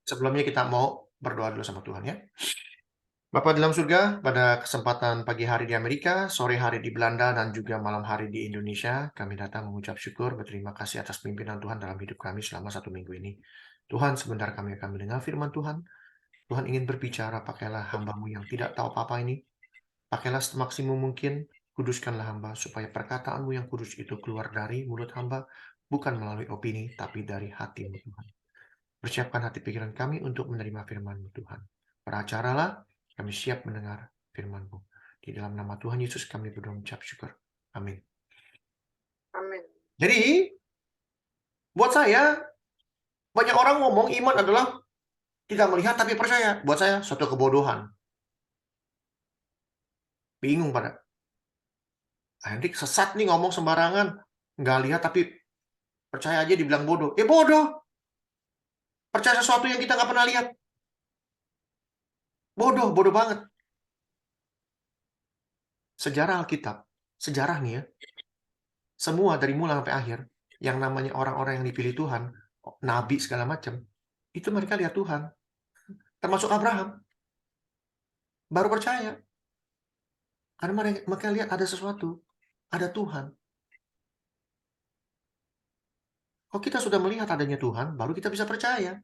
Sebelumnya kita mau berdoa dulu sama Tuhan ya. Bapa dalam surga, pada kesempatan pagi hari di Amerika, sore hari di Belanda, dan juga malam hari di Indonesia, kami datang mengucap syukur, berterima kasih atas pimpinan Tuhan dalam hidup kami selama 1 minggu ini. Tuhan, sebentar kami akan mendengar firman Tuhan. Tuhan ingin berbicara, pakailah hamba-Mu yang tidak tahu apa-apa ini. Pakailah semaksimum mungkin, kuduskanlah hamba, supaya perkataan-Mu yang kudus itu keluar dari mulut hamba, bukan melalui opini, tapi dari hati-Mu Tuhan. Persiapkan hati pikiran kami untuk menerima firman-Mu Tuhan. Peracaralah, kami siap mendengar firman-Mu. Di dalam nama Tuhan Yesus kami berdoa mengucap syukur. Amin. Amin. Jadi, buat saya, banyak orang ngomong iman adalah tidak melihat tapi percaya. Buat saya, suatu kebodohan. Bingung pada. Hendrik sesat nih ngomong sembarangan. Nggak lihat tapi percaya aja dibilang bodoh. Bodoh. Percaya sesuatu yang kita nggak pernah lihat. Bodoh, bodoh banget. Sejarah Alkitab, sejarah nih ya, semua dari mula sampai akhir, yang namanya orang-orang yang dipilih Tuhan, nabi segala macam, itu mereka lihat Tuhan. Termasuk Abraham. Baru percaya. Karena mereka lihat ada sesuatu. Ada Tuhan. Kalau kita sudah melihat adanya Tuhan, baru kita bisa percaya.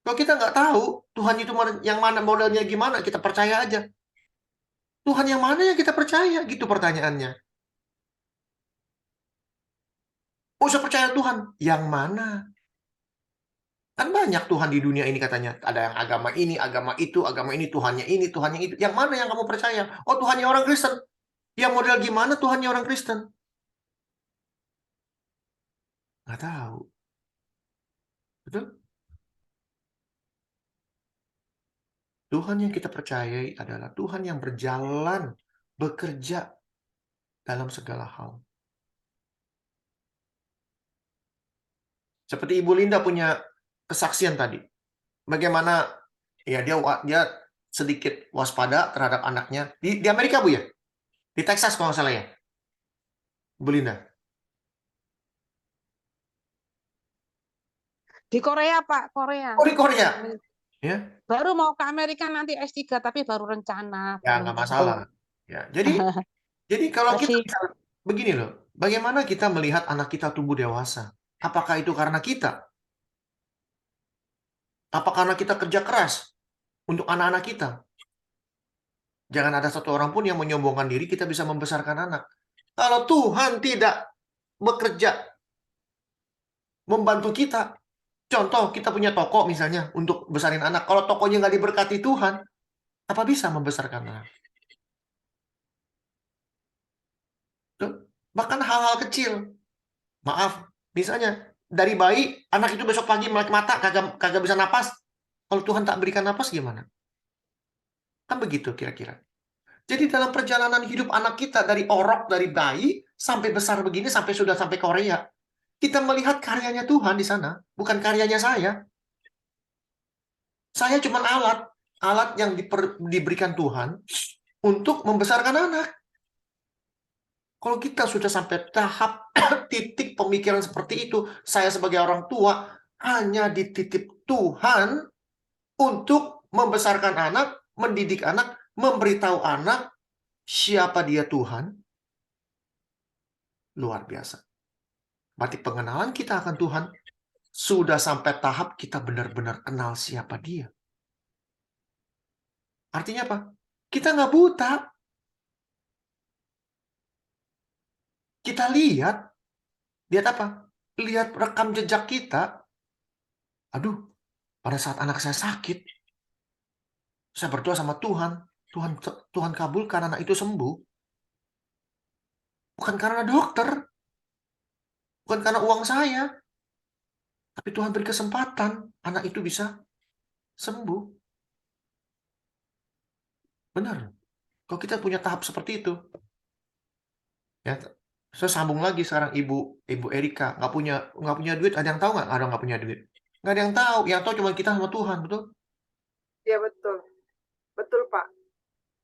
Kalau kita nggak tahu Tuhan itu yang mana, modelnya gimana, kita percaya aja. Tuhan yang mana yang kita percaya? Gitu pertanyaannya. Usah percaya Tuhan. Yang mana? Kan banyak Tuhan di dunia ini katanya. Ada yang agama ini, Tuhannya ini, Tuhannya itu. Yang mana yang kamu percaya? Oh, Tuhannya orang Kristen. Yang model gimana Tuhannya orang Kristen? Nggak tahu. Betul? Tuhan yang kita percayai adalah Tuhan yang berjalan, bekerja dalam segala hal. Seperti Ibu Linda punya kesaksian tadi. Bagaimana ya dia sedikit waspada terhadap anaknya. Di Amerika, Bu ya? Di Texas kalau nggak salah ya? Bu Linda. Di Korea, Pak, Korea. Oh, di Korea. Ya, Baru mau ke Amerika nanti S3, tapi baru rencana, ya belum nggak tentu. masalah. Ya, jadi kalau kita Masih begini loh, bagaimana kita melihat anak kita tumbuh dewasa? Apakah itu karena kita? Apa karena kita kerja keras untuk anak-anak kita? Jangan ada satu orang pun yang menyombongkan diri kita bisa membesarkan anak. Kalau Tuhan tidak bekerja membantu kita, contoh kita punya toko misalnya untuk besarin anak. Kalau tokonya nggak diberkati Tuhan, apa bisa membesarkan anak? Tuh. Bahkan hal-hal kecil. Maaf, misalnya dari bayi, anak itu besok pagi melek mata, kagak bisa napas. Kalau Tuhan tak berikan napas gimana? Kan begitu kira-kira. Jadi dalam perjalanan hidup anak kita dari orok, dari bayi, sampai besar begini, sampai sudah sampai Korea. Kita melihat karyanya Tuhan di sana, bukan karyanya saya. Saya cuma alat yang diberikan Tuhan untuk membesarkan anak. Kalau kita sudah sampai tahap titik pemikiran seperti itu, saya sebagai orang tua hanya dititip Tuhan untuk membesarkan anak, mendidik anak, memberitahu anak siapa dia Tuhan. Luar biasa. Berarti pengenalan kita akan Tuhan sudah sampai tahap kita benar-benar kenal siapa dia. Artinya apa? Kita nggak buta. Kita lihat apa? Lihat rekam jejak kita. Aduh, pada saat anak saya sakit, saya berdoa sama Tuhan. Tuhan kabulkan anak itu sembuh. Bukan karena dokter. Bukan karena uang saya. Tapi Tuhan beri kesempatan. Anak itu bisa sembuh. Benar. Kalau kita punya tahap seperti itu. Ya, saya sambung lagi sekarang Ibu Erika. Nggak punya duit. Ada yang tahu nggak? Ada nggak punya duit. Nggak ada yang tahu. Yang tahu cuma kita sama Tuhan. Betul? ya betul. Betul, Pak.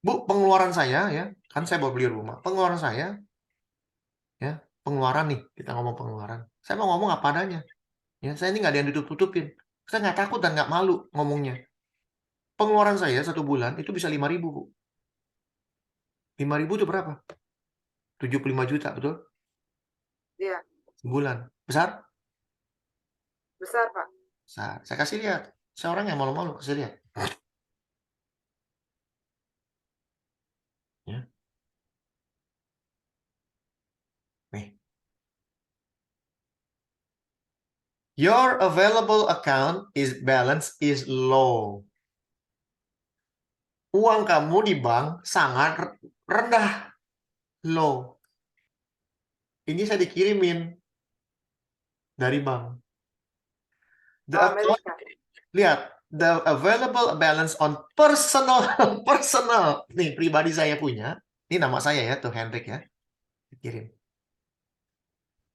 Bu, pengeluaran saya ya. Kan saya baru beli rumah. Pengeluaran saya. Ya, pengeluaran nih. Kita ngomong pengeluaran. Saya mau ngomong apa adanya. Ya, saya ini nggak ada yang ditutup-tutupin. Saya nggak takut dan nggak malu ngomongnya. Pengeluaran saya 1 bulan itu bisa 5.000, Bu. 5.000 itu berapa? 75 juta, betul? Iya, Sebulan. Besar? besar, Pak. Besar. Saya kasih lihat. Saya orang yang malu-malu, kasih lihat. Ya. Nih. Your available account balance is low. Uang kamu di bank sangat rendah. Low. Ini saya dikirimin dari bank. The Oh, account, Amerika. lihat, the available balance on personal, personal. Nih, pribadi saya punya. Ini nama saya ya, tuh Hendrik ya. Kirim.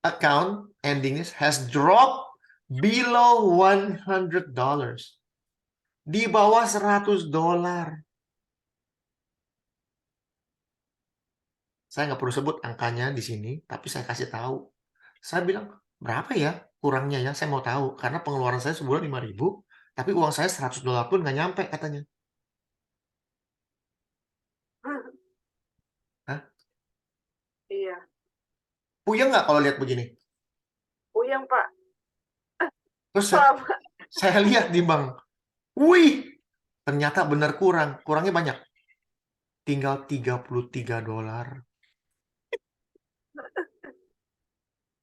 Account ending has dropped below $100. Di bawah $100. Saya nggak perlu sebut angkanya di sini, tapi saya kasih tahu. Saya bilang, berapa ya kurangnya ya? Saya mau tahu. Karena pengeluaran saya sebulan 5.000, tapi uang saya $100 pun nggak nyampe katanya. Hah? Iya. Puyeng nggak kalau lihat begini? Puyeng, Pak. Terus Sama. saya lihat di bank. Wih, ternyata benar kurang. Kurangnya banyak. Tinggal $33.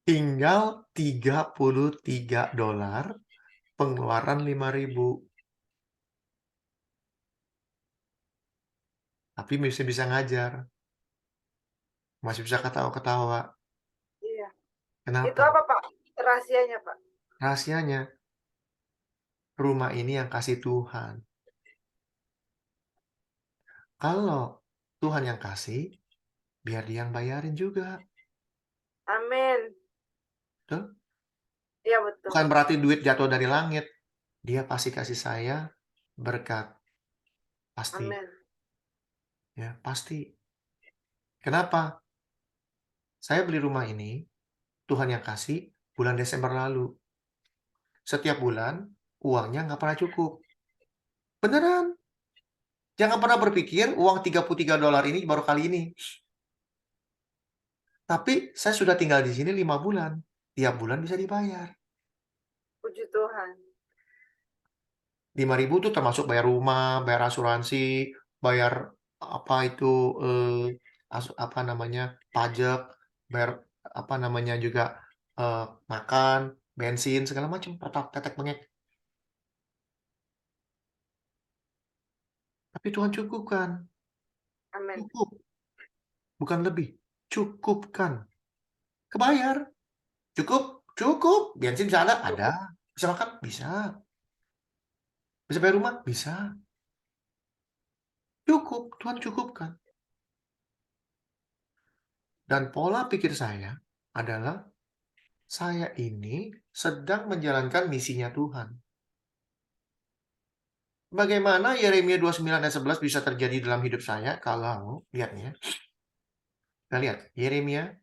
Tinggal $33, pengeluaran 5.000. Tapi masih bisa ngajar. Masih bisa ketawa-ketawa. Iya. Kenapa? Itu apa, Pak? Rahasianya, Pak? Rahasianya, rumah ini yang kasih Tuhan. Kalau Tuhan yang kasih, biar dia yang bayarin juga. Amin. Betul? Iya, betul. Bukan berarti duit jatuh dari langit. Dia pasti kasih saya berkat. Pasti. Amin. Ya, pasti. Kenapa? Saya beli rumah ini, Tuhan yang kasih, bulan Desember lalu. Setiap bulan, uangnya nggak pernah cukup. Beneran. Jangan pernah berpikir uang $33 ini baru kali ini. Tapi saya sudah tinggal di sini 5 bulan. Tiap bulan bisa dibayar. Puji Tuhan. 5.000 itu termasuk bayar rumah, bayar asuransi, bayar apa itu apa namanya pajak, bayar apa namanya juga makan, bensin segala macam, tetek bengek. Tapi Tuhan cukupkan, Amin. cukup, bukan lebih, cukupkan, kebayar, cukup, bensin bisa ada, bisa makan, bisa bayar rumah, bisa, cukup, Tuhan cukupkan. Dan pola pikir saya adalah saya ini sedang menjalankan misinya Tuhan. Bagaimana Yeremia 29 ayat 11 bisa terjadi dalam hidup saya kalau, lihat nih ya. Kita lihat, Yeremia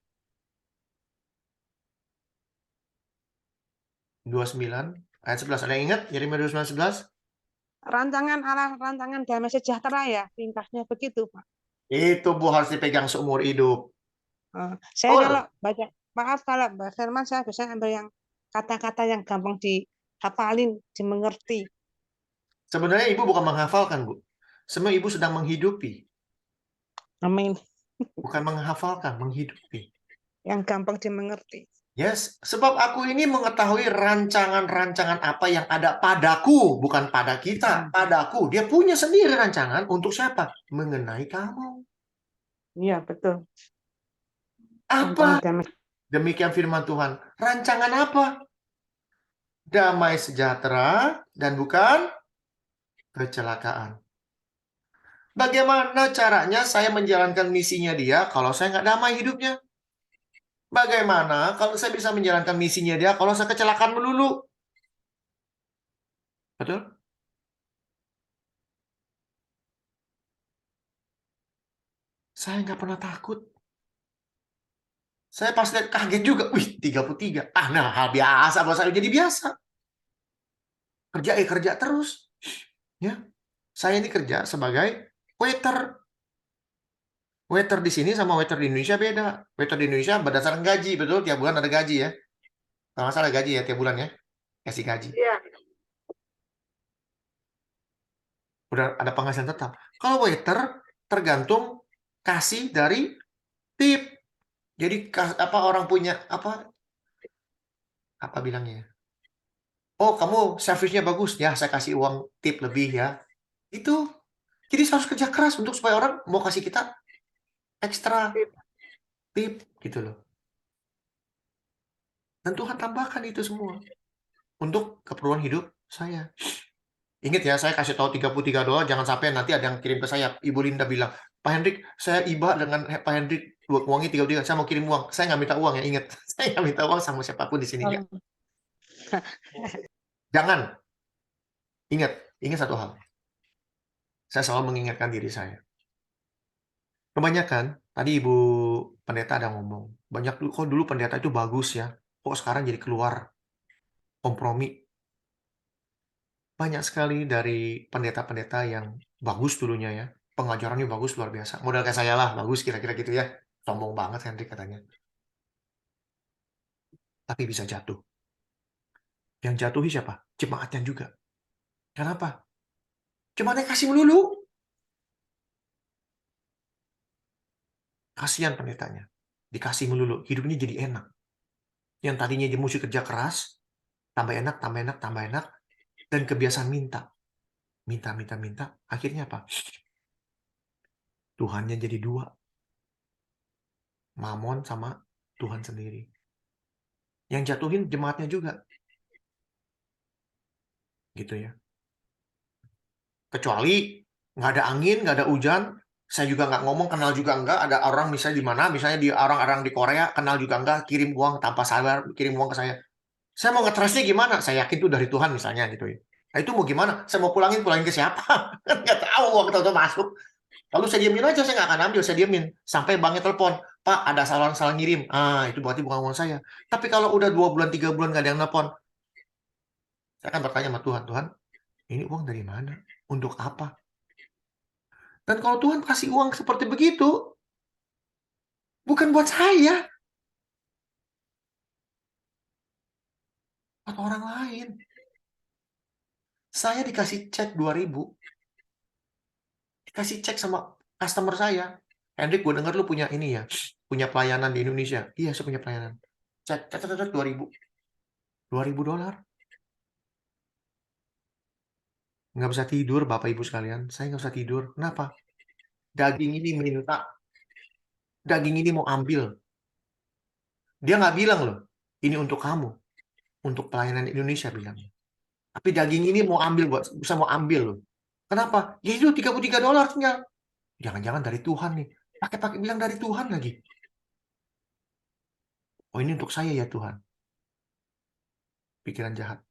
29 ayat 11. Ada yang ingat Yeremia 29 ayat 11? Rancangan Allah, rancangan damai sejahtera ya, ringkasnya begitu, Pak. Itu Bu harus dipegang seumur hidup. Saya Betul. kalau baca, maaf kalau Mbak Firman, saya biasanya ambil yang kata-kata yang gampang dihafalin, dimengerti. Sebenarnya Ibu bukan menghafalkan, Bu. Sebenarnya Ibu sedang menghidupi. Amin. Bukan menghafalkan, menghidupi. Yang gampang dimengerti. Yes, sebab aku ini mengetahui rancangan-rancangan apa yang ada padaku, bukan pada kita, padaku. Dia punya sendiri rancangan untuk siapa? Mengenai kamu. Iya, betul. Apa? Rancangan damai. Demikian firman Tuhan. Rancangan apa? Damai sejahtera dan bukan kecelakaan. Bagaimana caranya saya menjalankan misinya dia kalau saya nggak damai hidupnya? Bagaimana kalau saya bisa menjalankan misinya dia kalau saya kecelakaan melulu? Betul? Saya nggak pernah takut. Saya pas lihat kaget juga. Wih, 33. Ah, nah, hal biasa. Buat saya jadi biasa. Kerja terus. Ya, saya ini kerja sebagai waiter. Waiter di sini sama waiter di Indonesia beda. Waiter di Indonesia berdasarkan gaji, betul? Tiap bulan ada gaji ya. Kalau nggak salah gaji ya, tiap bulan ya. Kasih gaji. Iya. Udah ada penghasilan tetap. Kalau waiter tergantung kasih dari tip. Jadi apa orang punya apa bilangnya ya? Oh, kamu servisnya bagus ya, saya kasih uang tip lebih ya. Itu. Jadi harus kerja keras untuk supaya orang mau kasih kita ekstra tip gitu loh. Dan Tuhan tambahkan itu semua untuk keperluan hidup saya. Ingat ya, saya kasih tahu $33, jangan sampai nanti ada yang kirim ke saya. Ibu Linda bilang, Pak Hendrik, saya iba dengan Pak Hendrik, uangnya 33, saya mau kirim uang. Saya nggak minta uang ya, ingat. Saya nggak minta uang sama siapapun di sini. Kalau Jangan. Ingat satu hal. Saya selalu mengingatkan diri saya. Kebanyakan, tadi Ibu Pendeta ada ngomong, kok dulu pendeta itu bagus ya, kok sekarang jadi keluar kompromi. Banyak sekali dari pendeta-pendeta yang bagus dulunya ya, pengajarannya bagus luar biasa. Model kayak saya lah, bagus kira-kira gitu ya. Sombong banget Henry katanya. Tapi bisa jatuh. Yang jatuhi siapa? Jemaatnya juga. Kenapa? Jemaatnya kasih melulu. Kasihan pendetanya. Dikasih melulu. Hidupnya jadi enak. Yang tadinya dia mesti kerja keras, tambah enak, tambah enak, tambah enak. Dan kebiasaan minta. Minta. Akhirnya apa? Tuhannya jadi dua. Mamon sama Tuhan sendiri. Yang jatuhin jemaatnya juga. Gitu ya. Kecuali nggak ada angin, nggak ada hujan, saya juga nggak ngomong, kenal juga nggak, ada orang misalnya di mana, misalnya di orang-orang di Korea, kenal juga nggak, kirim uang tanpa sadar, kirim uang ke saya. Saya mau nge-trustnya gimana? Saya yakin itu dari Tuhan misalnya gitu ya. Nah itu mau gimana? Saya mau pulangin ke siapa? Kan nggak tahu waktu itu masuk. Lalu saya diamin aja, saya nggak akan ambil, saya diamin. Sampai banknya telepon, Pak ada salah ngirim. Ah itu berarti bukan uang saya. Tapi kalau udah 2 bulan, 3 bulan nggak ada yang telepon, saya akan bertanya sama Tuhan, Tuhan, ini uang dari mana? Untuk apa? Dan kalau Tuhan kasih uang seperti begitu, bukan buat saya, buat orang lain. Saya dikasih cek 2.000, dikasih cek sama customer saya. Hendrik, gue denger lu punya ini ya, punya pelayanan di Indonesia. Iya, saya punya pelayanan. Cek 2.000. $2.000. Nggak bisa tidur, Bapak Ibu sekalian. Saya nggak bisa tidur. Kenapa? Daging ini minta. Daging ini mau ambil. Dia nggak bilang loh, ini untuk kamu. Untuk pelayanan Indonesia bilang. Tapi daging ini mau ambil, bisa mau ambil loh. Kenapa? Ya itu $33 tinggal. Jangan-jangan dari Tuhan nih. Pakai bilang dari Tuhan lagi. Oh ini untuk saya ya Tuhan. Pikiran jahat.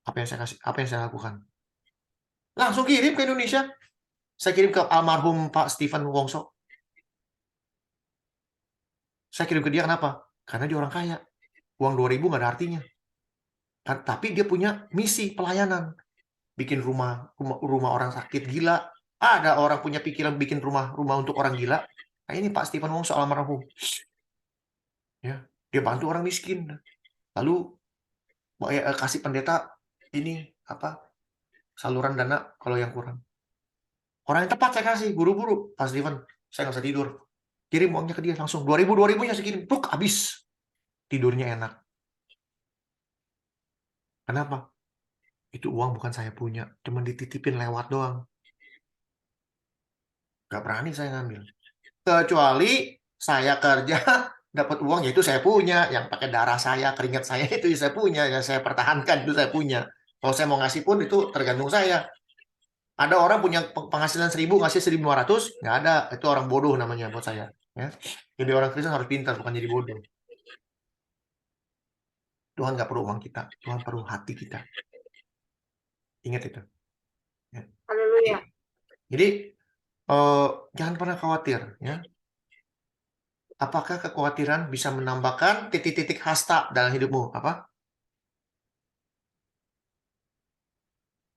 Apa yang saya kasih? Apa yang saya lakukan? Langsung kirim ke Indonesia. Saya kirim ke almarhum Pak Stephen Wongso. Saya kirim ke dia kenapa? Karena dia orang kaya. Uang 2.000 nggak ada artinya. Tapi dia punya misi pelayanan. Bikin rumah orang sakit gila. Ada orang punya pikiran bikin rumah untuk orang gila. Nah ini Pak Stephen Wongso almarhum. Ya, dia bantu orang miskin. Lalu kasih pendeta ini apa saluran dana kalau yang kurang. Orang yang tepat saya kasih, buru-buru. Pas Steven, saya nggak bisa tidur. Kirim uangnya ke dia langsung. 2.000-2.000-nya saya kirim. Pluk, habis. Tidurnya enak. Kenapa? Itu uang bukan saya punya. Cuma dititipin lewat doang. Gak berani saya ngambil. Kecuali saya kerja, dapat uang, ya itu saya punya. Yang pakai darah saya, keringat saya, itu saya punya. Yang saya pertahankan, itu saya punya. Kalau saya mau ngasih pun, itu tergantung saya. Ada orang punya penghasilan 1.000 ngasih 1.500, nggak ada. Itu orang bodoh namanya buat saya. Ya. Jadi orang Kristen harus pintar, bukan jadi bodoh. Tuhan nggak perlu uang kita, Tuhan perlu hati kita. Ingat itu. Ya. Haleluya. Jadi jangan pernah khawatir. Ya. Apakah kekhawatiran bisa menambahkan titik-titik hasta dalam hidupmu? Apa?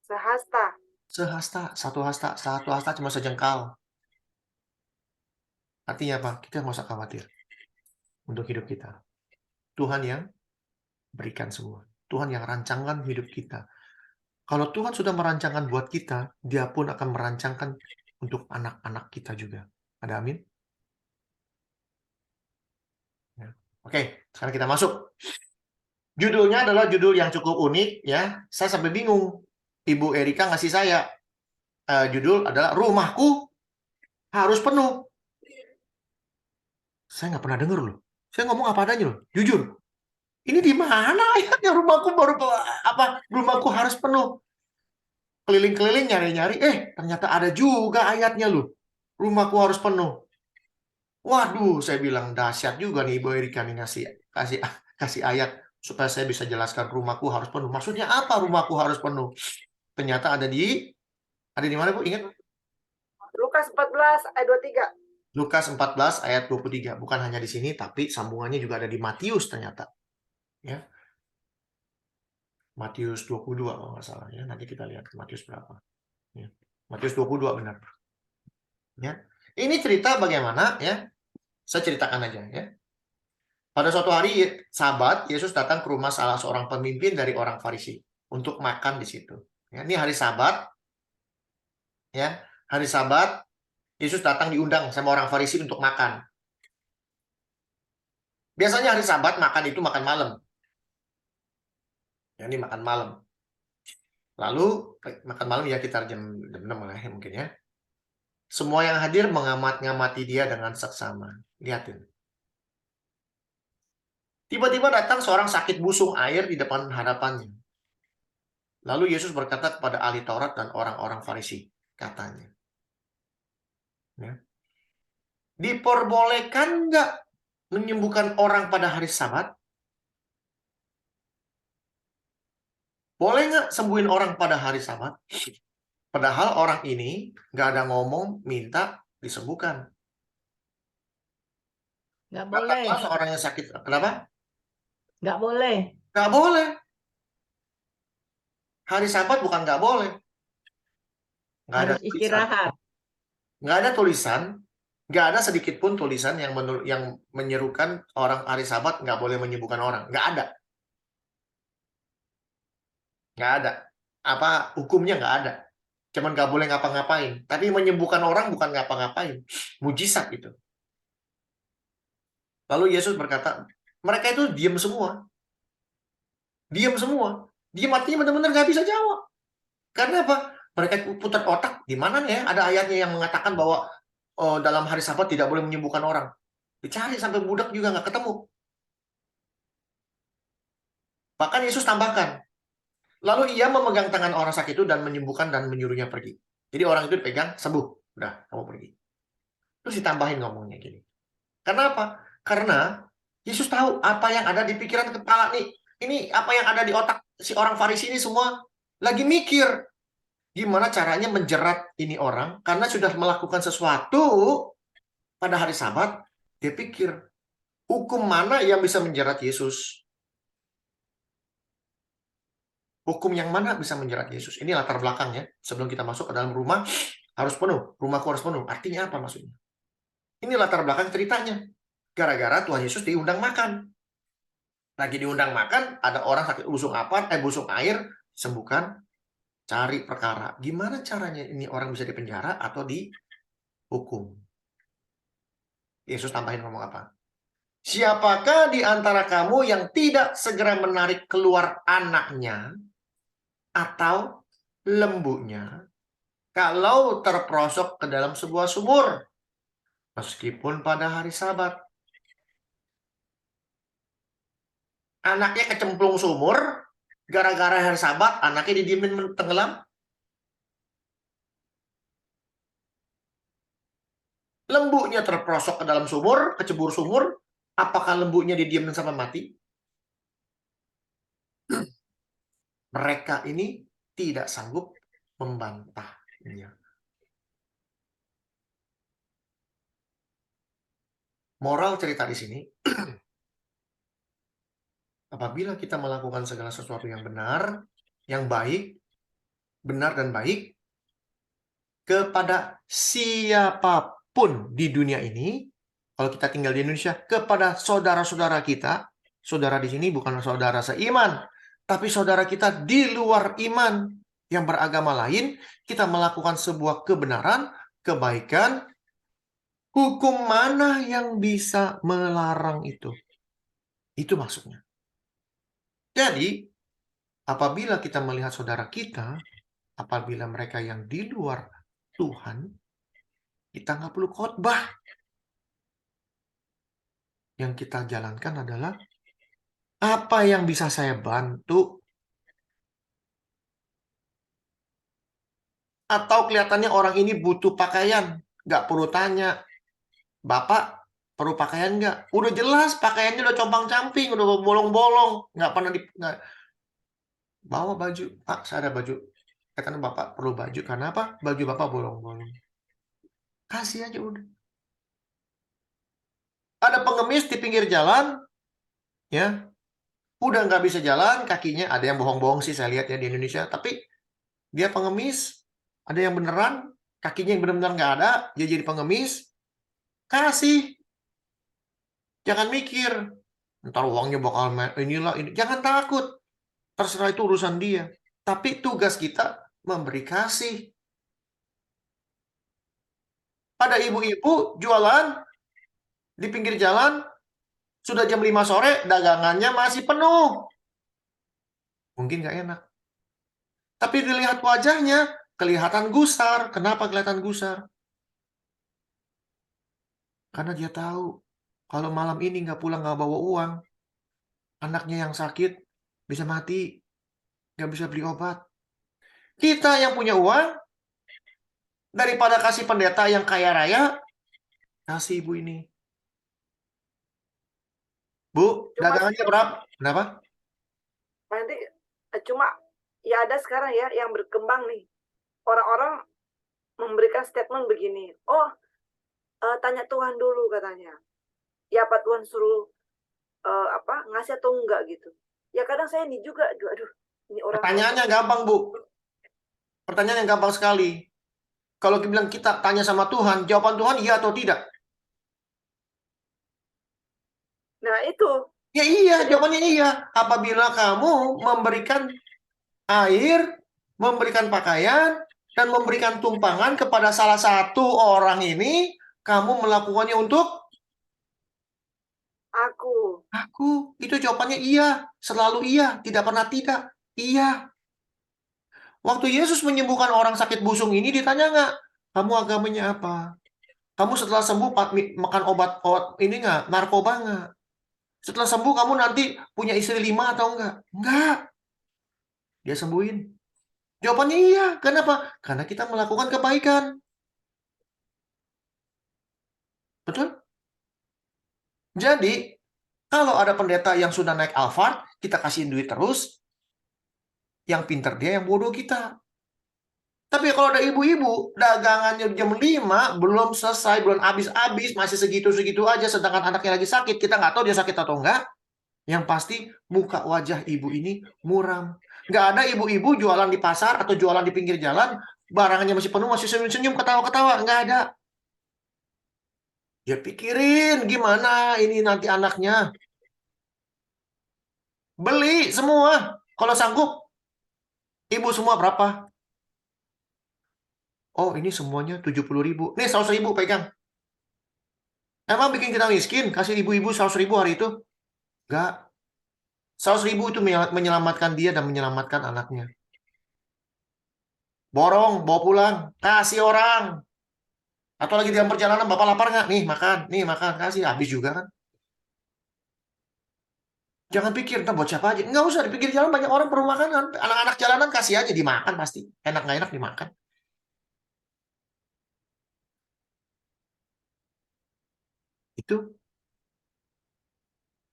Sehasta. Satu hasta cuma sejengkal. Artinya apa? Kita nggak usah khawatir untuk hidup kita. Tuhan yang berikan semua. Tuhan yang rancangkan hidup kita. Kalau Tuhan sudah merancangkan buat kita, Dia pun akan merancangkan untuk anak-anak kita juga. Ada amin? Ya. Oke, sekarang kita masuk. Judulnya adalah judul yang cukup unik, ya. Saya sampai bingung. Ibu Erika ngasih saya judul adalah Rumahku Harus Penuh. Saya nggak pernah dengar loh. Saya ngomong apa adanya loh, jujur. Ini di mana ayatnya rumahku rumahku harus penuh. Keliling-keliling nyari-nyari, ternyata ada juga ayatnya loh. Rumahku harus penuh. Waduh, saya bilang dahsyat juga nih Ibu Erika nih kasih ayat supaya saya bisa jelaskan rumahku harus penuh. Maksudnya apa rumahku harus penuh? Ternyata ada di mana Bu? Ingat? Lukas 14 ayat 23. Lukas 14 ayat 23. Bukan hanya di sini, tapi sambungannya juga ada di Matius ternyata. Ya. Matius 22 kalau nggak salah ya. Nanti kita lihat Matius berapa. Ya. Matius 22 benar. Ya. Ini cerita bagaimana ya? Saya ceritakan aja ya. Pada suatu hari Sabat, Yesus datang ke rumah salah seorang pemimpin dari orang Farisi untuk makan di situ. Ya, ini hari Sabat. Ya, hari Sabat Yesus datang diundang sama orang Farisi untuk makan. Biasanya hari Sabat makan itu makan malam. Ya, ini makan malam. Lalu makan malam ya kita jam 6 lah ya mungkin ya. Semua yang hadir mengamati dia dengan seksama. Lihatin. Tiba-tiba datang seorang sakit busung air di depan hadapannya. Lalu Yesus berkata kepada ahli Taurat dan orang-orang Farisi, katanya, ya, diperbolehkan nggak menyembuhkan orang pada hari Sabat? Boleh nggak sembuhin orang pada hari Sabat? Padahal orang ini nggak ada ngomong minta disembuhkan. Nggak boleh. Katakanlah seorang yang sakit, kenapa? Nggak boleh. Nggak boleh. Hari Sabat bukan nggak boleh. Nggak ada Harus tulisan. istirahat. Nggak ada tulisan, nggak ada sedikit pun tulisan yang menyerukan orang hari Sabat nggak boleh menyembuhkan orang. Nggak ada. Nggak ada. Apa hukumnya nggak ada. Cuman nggak boleh ngapa-ngapain. Tapi menyembuhkan orang bukan ngapa-ngapain. Mujizat itu. Lalu Yesus berkata, mereka itu diam semua. Diam semua. Diam artinya benar-benar nggak bisa jawab. Karena apa? Mereka putar otak. Di mana ya ada ayatnya yang mengatakan bahwa dalam hari Sabat tidak boleh menyembuhkan orang. Dicari sampai budak juga nggak ketemu. Bahkan Yesus tambahkan, lalu ia memegang tangan orang sakit itu dan menyembuhkan dan menyuruhnya pergi. Jadi orang itu dipegang, sembuh. Udah, kamu pergi. Terus ditambahin ngomongnya gini. Karena apa? Karena Yesus tahu apa yang ada di pikiran kepala nih. Ini apa yang ada di otak si orang Farisi ini semua lagi mikir. Gimana caranya menjerat ini orang karena sudah melakukan sesuatu pada hari Sabat. Dia pikir, hukum mana yang bisa menjerat Yesus? Hukum yang mana bisa menjerat Yesus? Ini latar belakangnya. Sebelum kita masuk ke dalam rumah, harus penuh. Rumahku harus penuh. Artinya apa maksudnya? Ini latar belakang ceritanya. Gara-gara Tuhan Yesus diundang makan. Lagi diundang makan, ada orang sakit busung air, sembuhkan, cari perkara. Gimana caranya ini orang bisa dipenjara atau dihukum? Yesus tambahin ngomong apa? Siapakah di antara kamu yang tidak segera menarik keluar anaknya atau lembunya kalau terperosok ke dalam sebuah sumur meskipun pada hari Sabat? Anaknya kecemplung sumur gara-gara hari Sabat, anaknya didiemin tenggelam. Lembunya terperosok ke dalam sumur, kecebur sumur, apakah lembunya didiemin sampai mati? Mereka ini tidak sanggup membantahnya. Moral cerita di sini, apabila kita melakukan segala sesuatu yang benar, yang baik, benar dan baik, kepada siapapun di dunia ini, kalau kita tinggal di Indonesia, kepada saudara-saudara kita, saudara di sini bukan saudara seiman, tapi saudara kita di luar iman yang beragama lain, kita melakukan sebuah kebenaran, kebaikan, hukum mana yang bisa melarang itu? Itu maksudnya. Jadi, apabila kita melihat saudara kita, apabila mereka yang di luar Tuhan, kita nggak perlu khotbah. Yang kita jalankan adalah apa yang bisa saya bantu. Atau kelihatannya orang ini butuh pakaian, nggak perlu tanya, Bapak perlu pakaian nggak? Udah jelas pakaiannya udah compang-camping, udah bolong-bolong, nggak pernah bawa baju. Pak, saya ada baju. Katakan Bapak perlu baju, karena apa? Baju Bapak bolong-bolong. Kasih aja udah. Ada pengemis di pinggir jalan, ya, udah nggak bisa jalan, kakinya ada yang bohong-bohong sih saya lihat ya di Indonesia, tapi dia pengemis, ada yang beneran, kakinya yang benar-benar nggak ada, dia jadi pengemis, kasih. Jangan mikir, ntar uangnya bakal inilah ini. Jangan takut, terserah itu urusan dia. Tapi tugas kita memberi kasih. Ada ibu-ibu jualan di pinggir jalan, sudah jam 5 sore, dagangannya masih penuh. Mungkin nggak enak. Tapi dilihat wajahnya, kelihatan gusar. Kenapa kelihatan gusar? Karena dia tahu, kalau malam ini nggak pulang, nggak bawa uang, anaknya yang sakit bisa mati, nggak bisa beli obat. Kita yang punya uang, daripada kasih pendeta yang kaya raya, kasih ibu ini. Bu, Cuma dagangannya berapa? Kenapa? nanti cuma ya ada sekarang ya yang berkembang nih. Orang-orang memberikan statement begini. Oh, tanya Tuhan dulu katanya. Ya apa Tuhan suruh ngasih atau enggak gitu. Ya kadang saya ini juga, aduh, ini orang Pertanyaannya gampang, Bu. Pertanyaan yang gampang sekali. Kalau bilang kita tanya sama Tuhan, jawaban Tuhan iya atau tidak? Nah itu. Ya iya, jawabannya iya. Apabila kamu memberikan air, memberikan pakaian, dan memberikan tumpangan kepada salah satu orang ini, kamu melakukannya untuk aku. Itu jawabannya iya, selalu iya, tidak pernah tidak. Iya. Waktu Yesus menyembuhkan orang sakit busung ini, ditanya nggak, kamu agamanya apa? Kamu setelah sembuh makan obat ini nggak? Narkoba nggak? Setelah sembuh kamu nanti punya istri 5 atau enggak? Enggak. Dia sembuhin. Jawabannya iya. Kenapa? Karena kita melakukan kebaikan. Betul? Jadi, kalau ada pendeta yang sudah naik Alphard, kita kasihin duit terus. Yang pintar dia, yang bodoh kita. Tapi kalau ada ibu-ibu, dagangannya jam 5, belum selesai, belum habis-habis, masih segitu-segitu aja, sedangkan anaknya lagi sakit, kita nggak tahu dia sakit atau enggak. Yang pasti, muka wajah ibu ini muram. Nggak ada ibu-ibu jualan di pasar atau jualan di pinggir jalan, barangannya masih penuh, masih senyum-senyum, ketawa-ketawa. Nggak ada. Dia pikirin gimana ini nanti anaknya. Beli semua. Kalau sanggup. Ibu semua berapa? Oh, ini semuanya 70.000. Nih, 100.000 pegang. Emang bikin kita miskin? Kasih ibu-ibu 100.000 hari itu? Enggak. 100.000 itu menyelamatkan dia dan menyelamatkan anaknya. Borong, bawa pulang. Kasih orang. Atau lagi dalam perjalanan, Bapak lapar nggak? Nih makan, kasih. Habis juga kan? Jangan pikir, entah buat siapa aja. Nggak usah, di pinggir jalan banyak orang perlu makanan. Anak-anak jalanan kasih aja, dimakan pasti. Enak nggak enak, dimakan. Itu.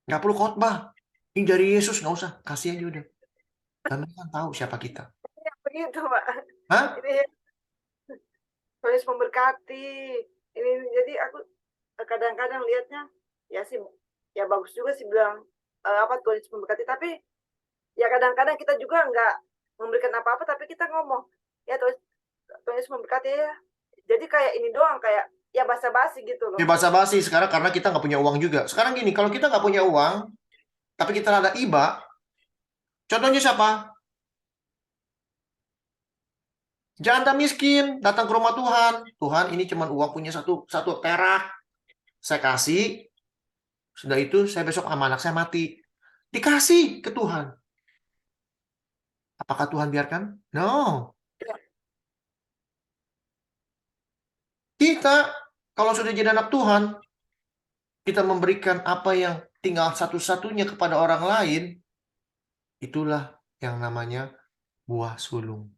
Nggak perlu khotbah. Ini dari Yesus, nggak usah. Kasih aja udah. Dan mereka kan tahu siapa kita. Begitu, Pak. Hah? Ini Tuhan Yesus memberkati. Ini jadi aku kadang-kadang lihatnya ya sih, ya bagus juga sih bilang, Tuhan Yesus memberkati, tapi ya kadang-kadang kita juga nggak memberikan apa-apa, tapi kita ngomong, "Ya Tuhan Yesus memberkati ya." Jadi kayak ini doang, kayak ya basa-basi gitu loh. Ya basa-basi sekarang karena kita nggak punya uang juga. Sekarang gini, kalau kita nggak punya uang, tapi kita ada iba, contohnya siapa? Janda miskin datang ke rumah Tuhan. Tuhan, ini cuma uang punya satu perak. Saya kasih. Sudah itu, saya besok sama anak saya mati. Dikasih ke Tuhan. Apakah Tuhan biarkan? No. Kita, kalau sudah jadi anak Tuhan, kita memberikan apa yang tinggal satu-satunya kepada orang lain, itulah yang namanya buah sulung.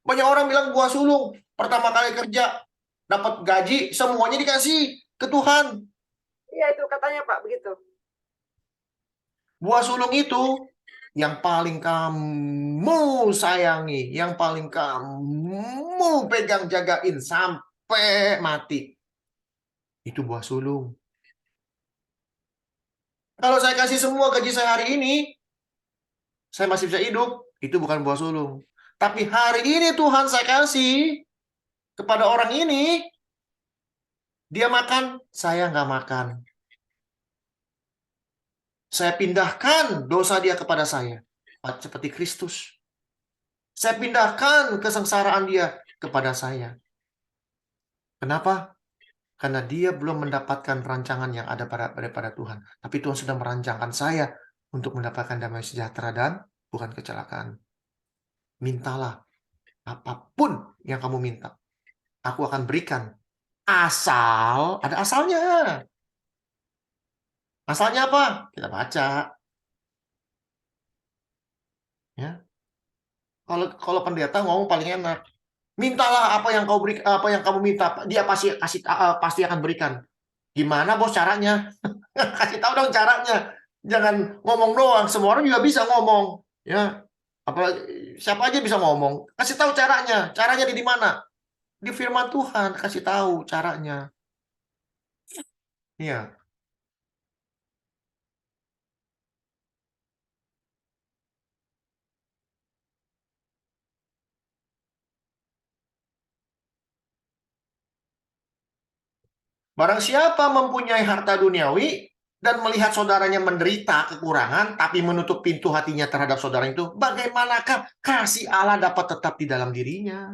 Banyak orang bilang buah sulung. Pertama kali kerja, dapat gaji, semuanya dikasih ke Tuhan. Iya itu katanya Pak, begitu. Buah sulung itu yang paling kamu sayangi, yang paling kamu pegang jagain sampai mati. Itu buah sulung. Kalau saya kasih semua gaji saya hari ini, saya masih bisa hidup, itu bukan buah sulung. Tapi hari ini Tuhan saya kasih kepada orang ini, dia makan, saya nggak makan. Saya pindahkan dosa dia kepada saya, seperti Kristus. Saya pindahkan kesengsaraan dia kepada saya. Kenapa? Karena dia belum mendapatkan rancangan yang ada daripada Tuhan. Tapi Tuhan sudah merancangkan saya untuk mendapatkan damai sejahtera dan bukan kecelakaan. Mintalah apapun yang kamu minta. Aku akan berikan. Asal, ada asalnya. Asalnya apa? Kita baca. Ya. Kalau pendeta ngomong paling enak. Mintalah apa yang kau beri, apa yang kamu minta, dia pasti akan berikan. Gimana bos caranya? Kasih tahu dong caranya. Jangan ngomong doang. Semua orang juga bisa ngomong, ya. Siapa aja bisa ngomong. Kasih tahu caranya. Caranya di mana? Di firman Tuhan. Kasih tahu caranya. Iya. Barang siapa mempunyai harta duniawi dan melihat saudaranya menderita kekurangan, tapi menutup pintu hatinya terhadap saudara itu, bagaimanakah kasih Allah dapat tetap di dalam dirinya?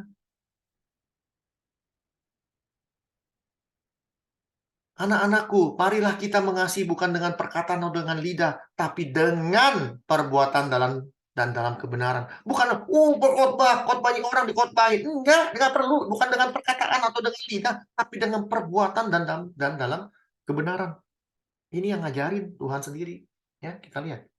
Anak-anakku, marilah kita mengasihi bukan dengan perkataan atau dengan lidah, tapi dengan perbuatan dalam kebenaran. Bukan, berkhotbah, banyak orang dikhotbahin. Enggak perlu. Bukan dengan perkataan atau dengan lidah, tapi dengan perbuatan dan dalam kebenaran. Ini yang ngajarin Tuhan sendiri. Ya, kita lihat.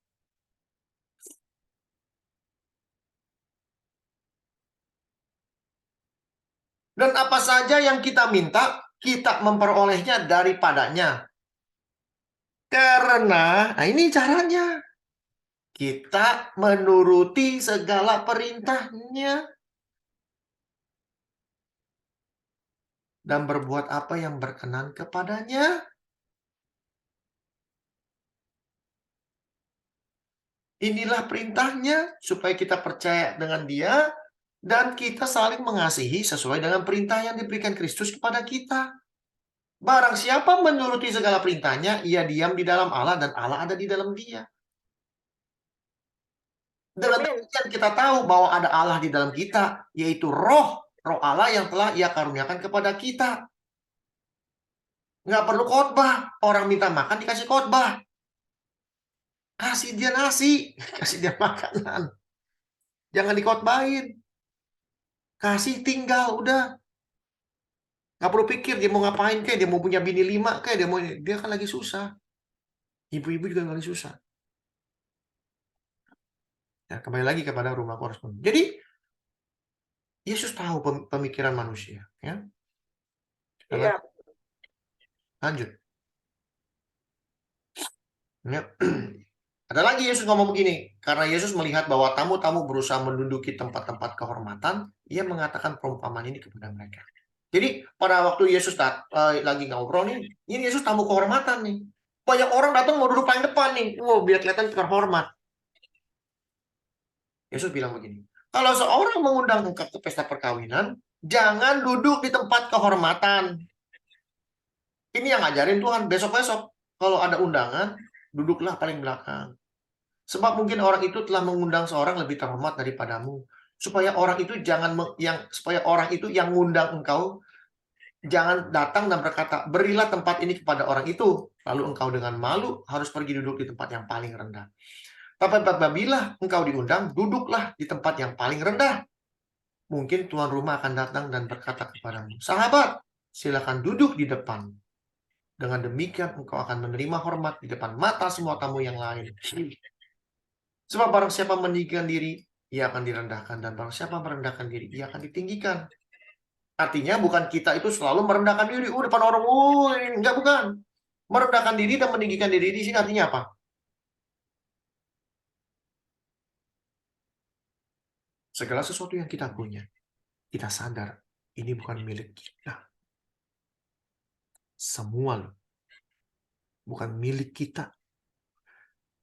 Dan apa saja yang kita minta, kita memperolehnya daripadanya. Karena, nah ini caranya. Kita menuruti segala perintahnya. Dan berbuat apa yang berkenan kepadanya. Inilah perintahnya, supaya kita percaya dengan dia, dan kita saling mengasihi sesuai dengan perintah yang diberikan Kristus kepada kita. Barang siapa menuruti segala perintahnya, ia diam di dalam Allah, dan Allah ada di dalam dia. Dengan demikian kita tahu bahwa ada Allah di dalam kita, yaitu roh Allah yang telah ia karuniakan kepada kita. Nggak perlu khotbah, orang minta makan dikasih khotbah. Kasih dia nasi, kasih dia makanan. Jangan dikhotbahin. Kasih tinggal, udah. Nggak perlu pikir dia mau ngapain, kayak dia mau punya bini 5, kayak dia kan lagi susah. Ibu-ibu juga lagi susah. Ya, kembali lagi kepada rumah koresponden. Jadi, Yesus tahu pemikiran manusia. Ya. Iya. Lanjut. Ya. Ada lagi Yesus ngomong begini, karena Yesus melihat bahwa tamu-tamu berusaha menduduki tempat-tempat kehormatan, ia mengatakan perumpamaan ini kepada mereka. Jadi pada waktu Yesus lagi ngobrol nih, ini Yesus tamu kehormatan nih. Banyak orang datang mau duduk paling depan nih. Wow, biar kelihatan terhormat. Yesus bilang begini, kalau seorang mengundang engkau ke pesta perkawinan, jangan duduk di tempat kehormatan. Ini yang ngajarin Tuhan. Besok-besok, kalau ada undangan, duduklah paling belakang. Sebab mungkin orang itu telah mengundang seorang lebih terhormat daripadamu. Supaya orang itu supaya orang itu yang ngundang engkau jangan datang dan berkata, berilah tempat ini kepada orang itu. Lalu engkau dengan malu harus pergi duduk di tempat yang paling rendah. Tapi apabila engkau diundang, duduklah di tempat yang paling rendah. Mungkin tuan rumah akan datang dan berkata kepadamu, sahabat, silakan duduk di depan. Dengan demikian engkau akan menerima hormat di depan mata semua tamu yang lain. Sebab barang siapa meninggikan diri, ia akan direndahkan. Dan barang siapa merendahkan diri, ia akan ditinggikan. Artinya bukan kita itu selalu merendahkan diri. Depan orang, enggak, bukan. Merendahkan diri dan meninggikan diri di sini artinya apa? Segala sesuatu yang kita punya, kita sadar ini bukan milik kita. Semua loh. Bukan milik kita.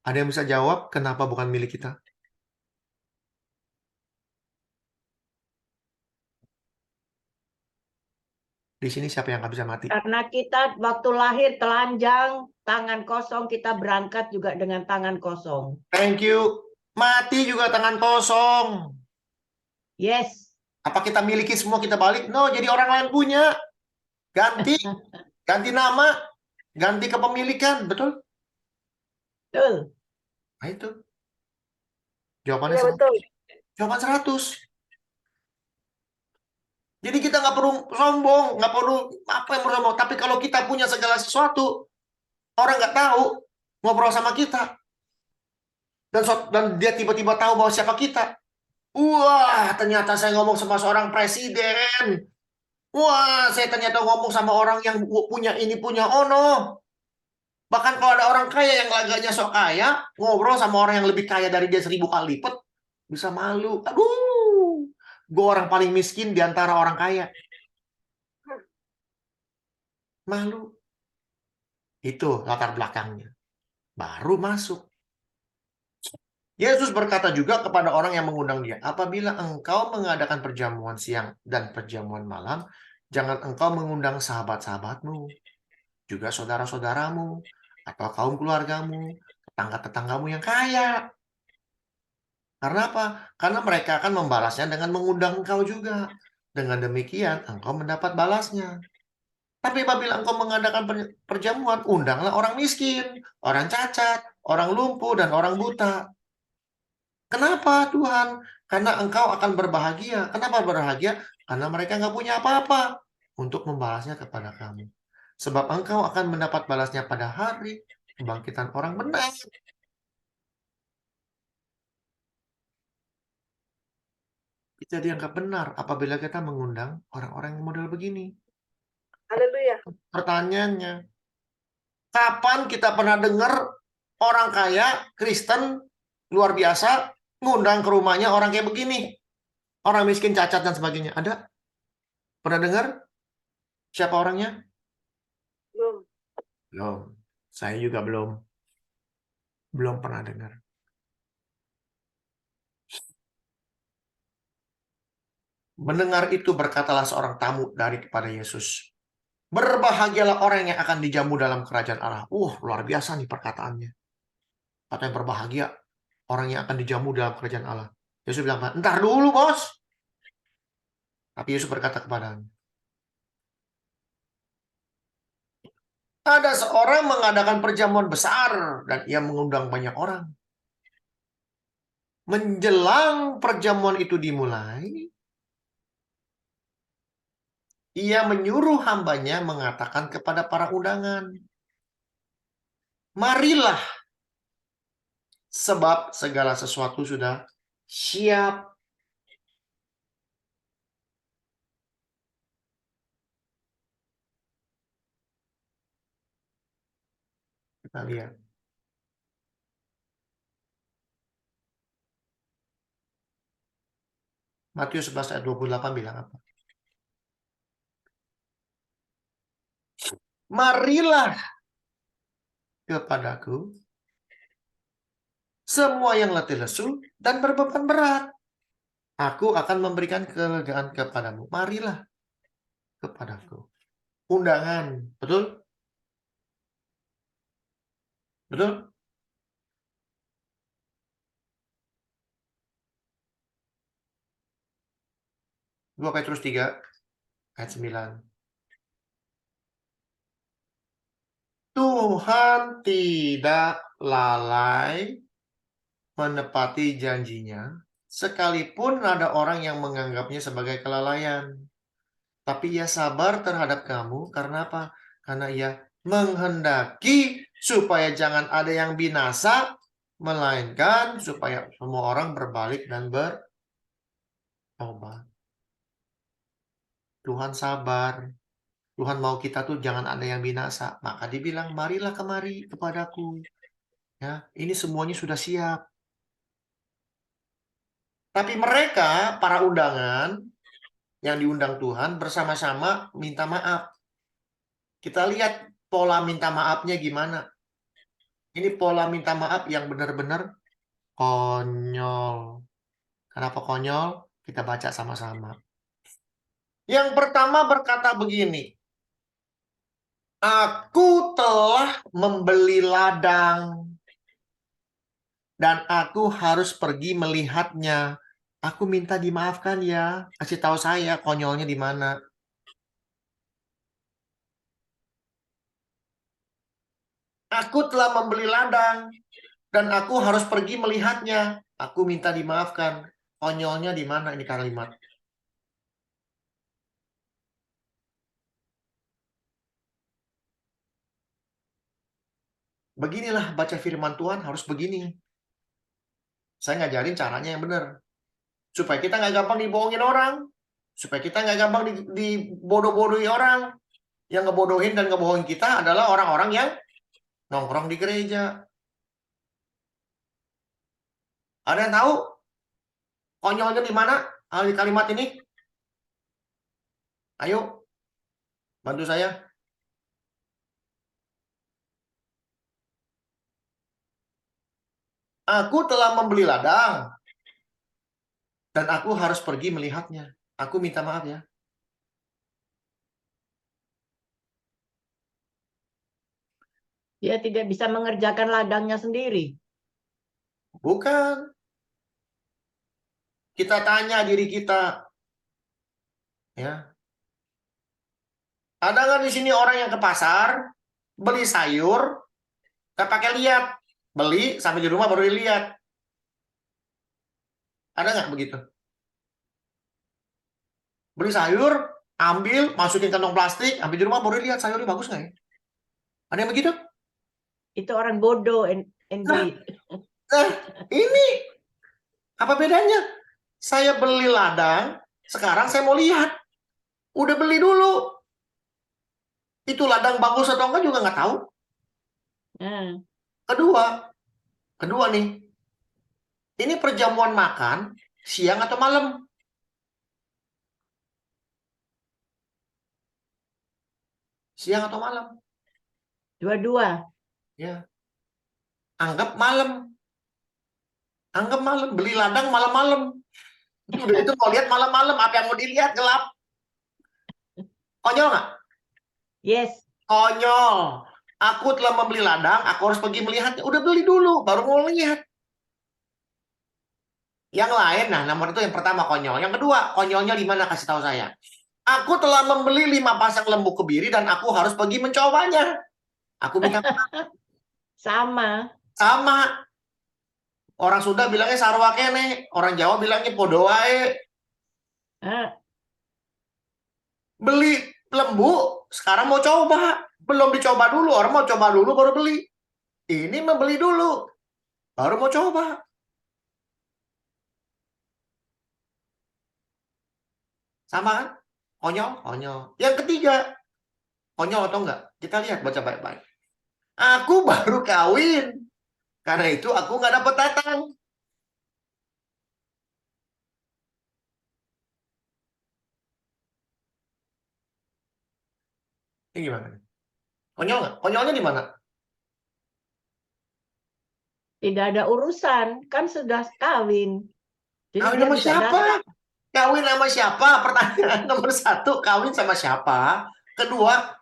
Ada yang bisa jawab kenapa bukan milik kita? Di sini siapa yang nggak bisa mati? Karena kita waktu lahir telanjang, tangan kosong, kita berangkat juga dengan tangan kosong. Thank you. Mati juga tangan kosong. Yes. Apa kita miliki semua kita balik? No, jadi orang lain punya. Ganti nama, ganti kepemilikan, betul? Betul. Nah itu. Jawabannya Iya, betul. Jawaban 100. Jadi kita nggak perlu sombong, nggak perlu apa yang perlu sombong. Tapi kalau kita punya segala sesuatu, orang nggak tahu ngobrol sama kita. Dan dia tiba-tiba tahu bahwa siapa kita. Wah, ternyata saya ngomong sama seorang presiden. Wah, saya ternyata ngomong sama orang yang punya ini, punya ono. Bahkan kalau ada orang kaya yang laganya sok kaya, ngobrol sama orang yang lebih kaya dari dia 1000 kali lipat, bisa malu. Aduh, gue orang paling miskin di antara orang kaya. Malu. Itu latar belakangnya. Baru masuk. Yesus berkata juga kepada orang yang mengundang dia, apabila engkau mengadakan perjamuan siang dan perjamuan malam, jangan engkau mengundang sahabat-sahabatmu, juga saudara-saudaramu, atau kaum keluargamu, tetangga-tetanggamu yang kaya. Karena apa? Karena mereka akan membalasnya dengan mengundang engkau juga. Dengan demikian, engkau mendapat balasnya. Tapi apabila engkau mengadakan perjamuan, undanglah orang miskin, orang cacat, orang lumpuh, dan orang buta. Kenapa Tuhan? Karena engkau akan berbahagia. Kenapa berbahagia? Karena mereka nggak punya apa-apa untuk membalasnya kepada kamu. Sebab engkau akan mendapat balasnya pada hari kebangkitan orang benar. Kita dianggap benar apabila kita mengundang orang-orang yang model begini. Haleluya. Pertanyaannya, kapan kita pernah dengar orang kaya, Kristen, luar biasa, ngundang ke rumahnya orang kayak begini? Orang miskin, cacat, dan sebagainya. Ada? Pernah dengar? Siapa orangnya? Belum. Belum. Saya juga belum. Belum pernah dengar. Mendengar itu berkatalah seorang tamu kepada Yesus. Berbahagialah orang yang akan dijamu dalam kerajaan Allah. Luar biasa nih perkataannya. Katanya berbahagia orang yang akan dijamu dalam kerajaan Allah. Yesus bilang, entar dulu bos. Tapi Yesus berkata kepadanya, ada seorang mengadakan perjamuan besar dan ia mengundang banyak orang. Menjelang perjamuan itu dimulai, ia menyuruh hambanya mengatakan kepada para undangan, marilah, sebab segala sesuatu sudah siap. Kita lihat. Matius 11 ayat 28 bilang apa? Marilah. kepadaku, semua yang letih lesu dan berbeban berat, aku akan memberikan kelegaan kepadamu. Marilah kepadaku. Undangan, betul? Betul? Dua Petrus 3 ayat 9. Tuhan tidak lalai menepati janjinya, sekalipun ada orang yang menganggapnya sebagai kelalaian. Tapi ia sabar terhadap kamu, karena apa? Karena ia menghendaki supaya jangan ada yang binasa, melainkan supaya semua orang berbalik dan bertobat. Tuhan sabar. Tuhan mau kita tuh jangan ada yang binasa. Maka dibilang, marilah kemari kepadaku. Ya, ini semuanya sudah siap. Tapi mereka, para undangan, yang diundang Tuhan, bersama-sama minta maaf. Kita lihat pola minta maafnya gimana. Ini pola minta maaf yang benar-benar konyol. Kenapa konyol? Kita baca sama-sama. Yang pertama berkata begini, aku telah membeli ladang dan aku harus pergi melihatnya. Aku minta dimaafkan ya. Kasih tahu saya konyolnya di mana. Aku telah membeli ladang dan aku harus pergi melihatnya. Aku minta dimaafkan. Konyolnya di mana ini kalimat? Beginilah baca firman Tuhan harus begini. Saya ngajarin caranya yang benar. Supaya kita nggak gampang dibohongin orang. Supaya kita nggak gampang dibodoh-bodohi orang. Yang ngebodohin dan ngebohongin kita adalah orang-orang yang nongkrong di gereja. Ada yang tahu konyolnya di mana di kalimat ini? Ayo, bantu saya. Aku telah membeli ladang dan aku harus pergi melihatnya. Aku minta maaf ya. Dia tidak bisa mengerjakan ladangnya sendiri. Bukan. Kita tanya diri kita, ya. Ada nggak di sini orang yang ke pasar beli sayur, nggak pakai lihat, beli sampai di rumah baru dilihat? Ada nggak begitu? Beli sayur, ambil, masukin kantong plastik, ambil di rumah baru lihat sayurnya bagus nggak ya? Ada yang begitu? Itu orang bodoh, Nah, Andy. nah, ini apa bedanya? Saya beli ladang, sekarang saya mau lihat. Udah beli dulu. Itu ladang bagus atau enggak juga nggak tahu. Nah, Kedua nih, ini perjamuan makan siang atau malam? Siang atau malam? dua-dua. Ya, anggap malam. Anggap malam. Beli ladang malam-malam. Udah itu mau lihat malam-malam. Apa yang mau dilihat? Gelap. Konyol nggak? Yes. Konyol. Aku telah membeli ladang, aku harus pergi melihatnya. Udah beli dulu, baru mau lihat. Yang lain, nah nomor itu yang pertama konyol. Yang kedua, konyolnya di mana? Kasih tahu saya. Aku telah membeli 5 pasang lembu kebiri dan aku harus pergi mencobanya. Aku minta Sama. sama. Orang Sunda bilangnya sarwa kene, orang Jawa bilangnya podo wae. Ah, Beli lembu, sekarang mau coba. Belum dicoba dulu, orang mau coba dulu baru beli. Ini membeli dulu, baru mau coba. Sama kan? Konyol, konyol. Yang ketiga, konyol atau enggak? Kita lihat, baca baik-baik. Aku baru kawin. Karena itu aku nggak dapat datang. Ini gimana? Konyol nggak? Konyolnya di mana? Tidak ada urusan, kan sudah kawin. Jadi Kawin dia sama bisa siapa? datang. Kawin sama siapa? Pertanyaan nomor satu, kawin sama siapa? Kedua,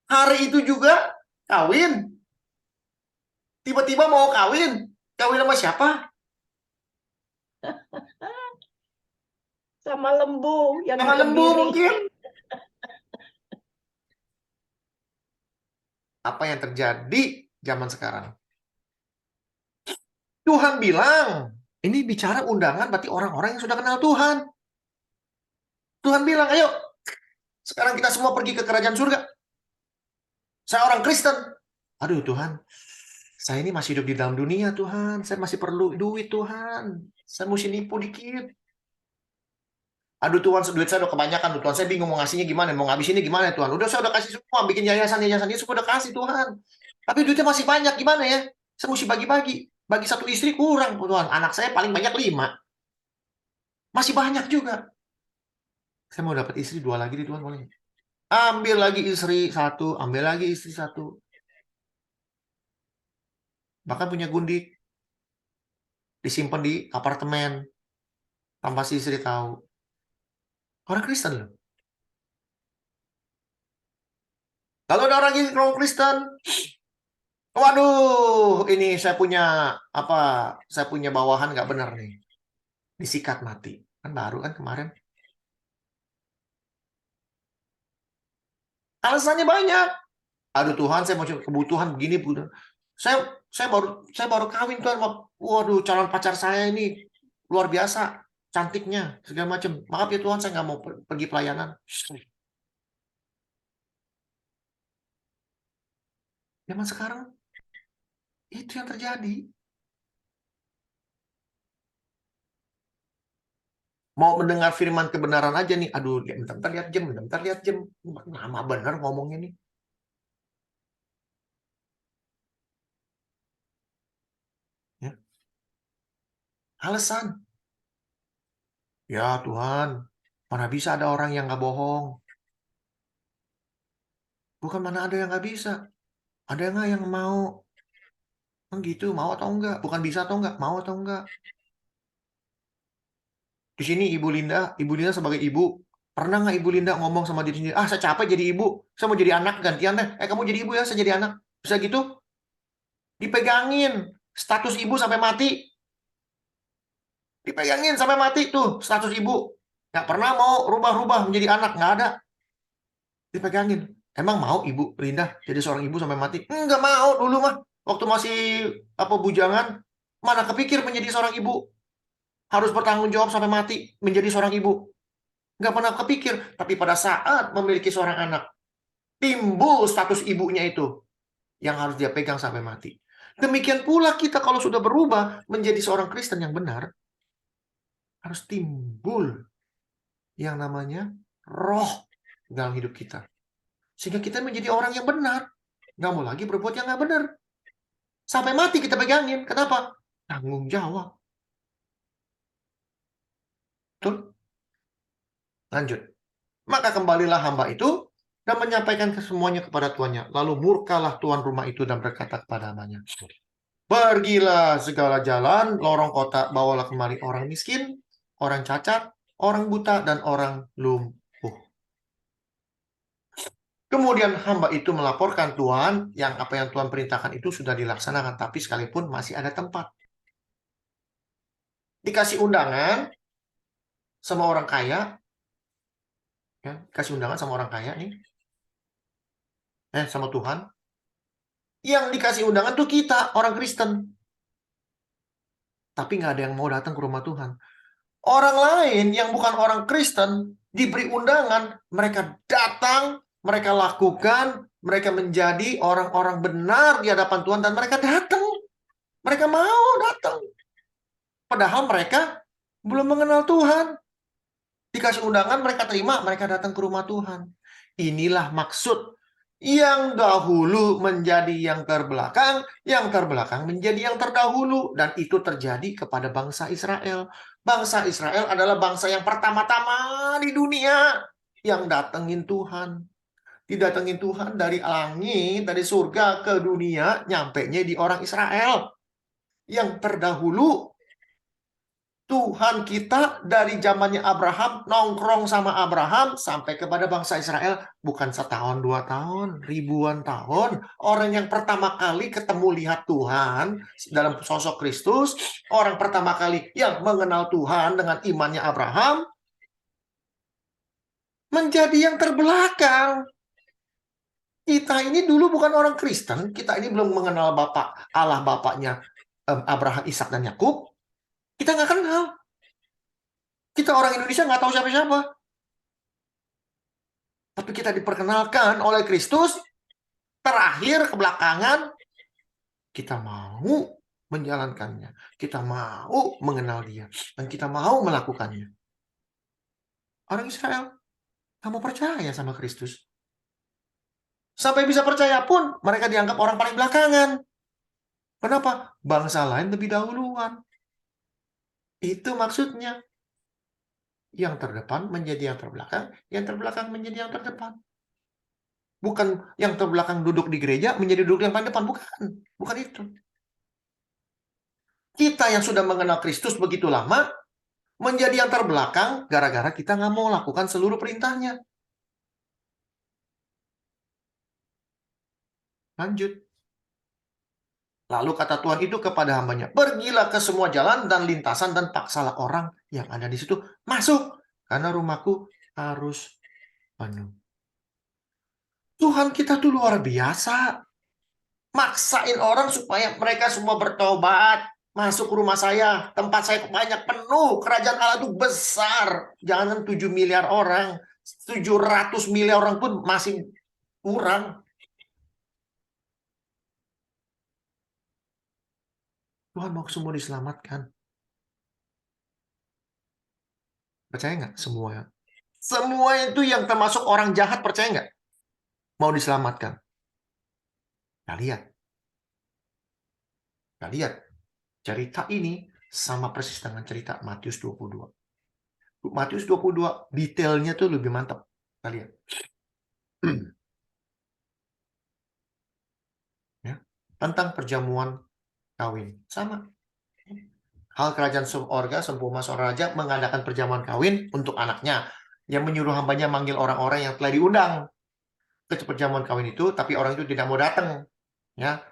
hari itu juga kawin. Tiba-tiba mau kawin. Kawin sama siapa? Sama lembu yang Sama lembu dikebiri. mungkin. Apa yang terjadi zaman sekarang? Tuhan bilang, ini bicara undangan berarti orang-orang yang sudah kenal Tuhan. Tuhan bilang, ayo, sekarang kita semua pergi ke kerajaan surga. Saya orang Kristen. Aduh Tuhan, saya ini masih hidup di dalam dunia Tuhan. Saya masih perlu duit Tuhan. Saya mesti nipu dikit. Aduh Tuhan, duit saya udah kebanyakan Tuhan. Saya bingung mau ngasihnya gimana, mau ngabisinnya gimana Tuhan. Udah saya udah kasih semua, bikin yayasan-yayasan ini semua udah kasih Tuhan. Tapi duitnya masih banyak, gimana ya? Saya mesti bagi-bagi. Bagi satu istri kurang Tuhan. Anak saya paling banyak 5. Masih banyak juga. Saya mau dapat istri 2 lagi di Tuhan, boleh? Ambil lagi istri 1, ambil lagi istri 1. Bahkan punya gundik. Disimpan di apartemen. Tanpa si istri tahu. Orang Kristen loh. Kalau ada orang Kristen, waduh, ini saya punya Saya punya bawahan nggak benar nih. Disikat mati. Kan baru kan kemarin. Alasannya banyak. Aduh Tuhan, saya mau kebutuhan begini, Bu. Saya baru kawin Tuhan. Waduh, calon pacar saya ini luar biasa, cantiknya, segala macam. Maaf ya Tuhan, saya nggak mau pergi pelayanan. Zaman sekarang itu yang terjadi. Mau mendengar firman kebenaran aja nih. Aduh, bentar lihat jam, bentar lihat jam. Lama bener ngomongnya nih. Ya. Alasan. Ya Tuhan, mana bisa ada orang yang nggak bohong? Bukan mana ada yang nggak bisa. Ada nggak yang mau? Gitu, mau atau enggak? Bukan bisa atau enggak, mau atau enggak? Di sini Ibu Linda sebagai ibu, pernah nggak Ibu Linda ngomong sama diri sendiri, saya capek jadi ibu, saya mau jadi anak gantian deh. Kamu jadi ibu ya, saya jadi anak. Bisa gitu? Dipegangin status ibu sampai mati. Dipegangin sampai mati tuh status ibu. Nggak pernah mau rubah-rubah menjadi anak, nggak ada. Dipegangin. Emang mau Ibu Linda jadi seorang ibu sampai mati? Enggak mau dulu mah. Waktu masih bujangan, mana kepikir menjadi seorang ibu. Harus bertanggung jawab sampai mati menjadi seorang ibu. Nggak pernah kepikir. Tapi pada saat memiliki seorang anak, timbul status ibunya itu yang harus dia pegang sampai mati. Demikian pula kita kalau sudah berubah menjadi seorang Kristen yang benar, harus timbul yang namanya roh dalam hidup kita. Sehingga kita menjadi orang yang benar. Nggak mau lagi berbuat yang nggak benar. Sampai mati kita pegangin. Kenapa? Tanggung jawab. Betul? Lanjut. Maka kembalilah hamba itu dan menyampaikan semuanya kepada tuannya. Lalu murkalah tuan rumah itu dan berkata kepada hambanya, pergilah segala jalan, lorong kota, bawalah kemari orang miskin, orang cacat, orang buta, dan orang lumpuh. Kemudian hamba itu melaporkan Tuhan, yang apa yang Tuhan perintahkan itu sudah dilaksanakan, tapi sekalipun masih ada tempat. Dikasih undangan sama orang kaya, ya, kasih undangan sama orang kaya nih, sama Tuhan. Yang dikasih undangan tuh kita, orang Kristen. Tapi nggak ada yang mau datang ke rumah Tuhan. Orang lain yang bukan orang Kristen, diberi undangan, mereka datang, mereka lakukan, mereka menjadi orang-orang benar di hadapan Tuhan, dan mereka datang. Mereka mau datang. Padahal mereka belum mengenal Tuhan. Dikasih undangan, mereka terima, mereka datang ke rumah Tuhan. Inilah maksud. Yang dahulu menjadi yang terbelakang menjadi yang terdahulu. Dan itu terjadi kepada bangsa Israel. Bangsa Israel adalah bangsa yang pertama-tama di dunia yang datengin Tuhan. Didatengin Tuhan dari langit, dari surga ke dunia, nyampenya di orang Israel. Yang terdahulu, Tuhan kita dari zamannya Abraham, nongkrong sama Abraham sampai kepada bangsa Israel. Bukan setahun, 2 tahun, ribuan tahun. Orang yang pertama kali ketemu lihat Tuhan dalam sosok Kristus, orang pertama kali yang mengenal Tuhan dengan imannya Abraham, menjadi yang terbelakang. Kita ini dulu bukan orang Kristen, kita ini belum mengenal Bapak Allah bapaknya Abraham, Ishak, dan Yakub. Kita nggak kenal. Kita orang Indonesia nggak tahu siapa-siapa. Tapi kita diperkenalkan oleh Kristus, terakhir kebelakangan, kita mau menjalankannya. Kita mau mengenal dia. Dan kita mau melakukannya. Orang Israel, kamu percaya sama Kristus. Sampai bisa percaya pun, mereka dianggap orang paling belakangan. Kenapa? Bangsa lain lebih dahuluan. Itu maksudnya. Yang terdepan menjadi yang terbelakang, yang terbelakang menjadi yang terdepan. Bukan yang terbelakang duduk di gereja menjadi duduk yang paling depan. Bukan itu. Kita yang sudah mengenal Kristus begitu lama, menjadi yang terbelakang gara-gara kita nggak mau lakukan seluruh perintahnya. Lanjut. Lalu kata Tuhan itu kepada hambanya, pergilah ke semua jalan dan lintasan dan paksalah orang yang ada di situ masuk, karena rumahku harus penuh. Tuhan kita tuh luar biasa. Maksain orang supaya mereka semua bertobat. Masuk ke rumah saya, tempat saya banyak penuh. Kerajaan Allah itu besar. Jangan 7 miliar orang. 700 miliar orang pun masih kurang. Tuhan mau semua diselamatkan. Percaya nggak semua? Semua itu yang termasuk orang jahat, percaya nggak? Mau diselamatkan. Nah, lihat. Nah, lihat. Cerita ini sama persis dengan cerita Matius 22. Matius 22, detailnya tuh lebih mantap. Kita lihat. Ya, tentang perjamuan kawin. Sama. Hal kerajaan surga, sempurna seorang raja mengadakan perjamuan kawin untuk anaknya. Yang menyuruh hambanya manggil orang-orang yang telah diundang ke perjamuan kawin itu, tapi orang itu tidak mau datang. Ya,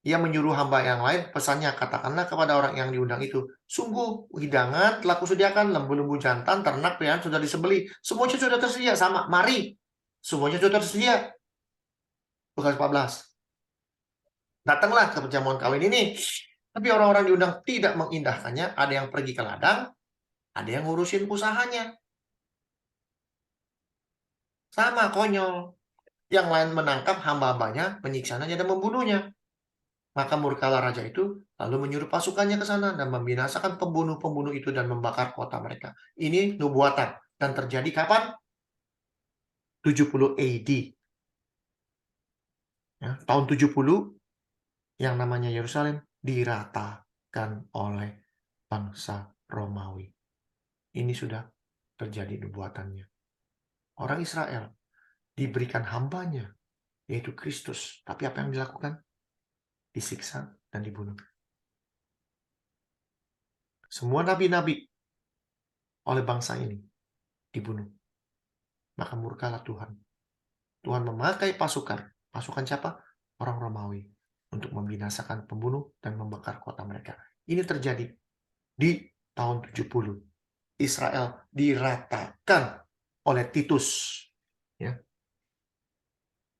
ia menyuruh hamba yang lain, pesannya, katakanlah kepada orang yang diundang itu, sungguh hidangan telah kusediakan, lembu-lembu jantan, ternak, pilihan sudah disembelih, semuanya sudah tersedia, sama, mari, semuanya sudah tersedia. Lukas 14. Datanglah ke perjamuan kawin ini, tapi orang-orang diundang tidak mengindahkannya, ada yang pergi ke ladang, ada yang ngurusin usahanya. Sama, konyol. Yang lain menangkap hamba-hambanya, menyiksanya dan membunuhnya. Maka murkalah raja itu, lalu menyuruh pasukannya ke sana dan membinasakan pembunuh-pembunuh itu dan membakar kota mereka. Ini nubuatan. Dan terjadi kapan? 70 AD. Ya, tahun 70, yang namanya Yerusalem diratakan oleh bangsa Romawi. Ini sudah terjadi nubuatannya. Orang Israel diberikan hambanya, yaitu Kristus. Tapi apa yang dilakukan? Disiksa dan dibunuh. Semua nabi-nabi oleh bangsa ini dibunuh. Maka murkalah Tuhan. Tuhan memakai pasukan. Pasukan siapa? Orang Romawi. Untuk membinasakan pembunuh dan membakar kota mereka. Ini terjadi di tahun 70. Israel diratakan oleh Titus. Ya.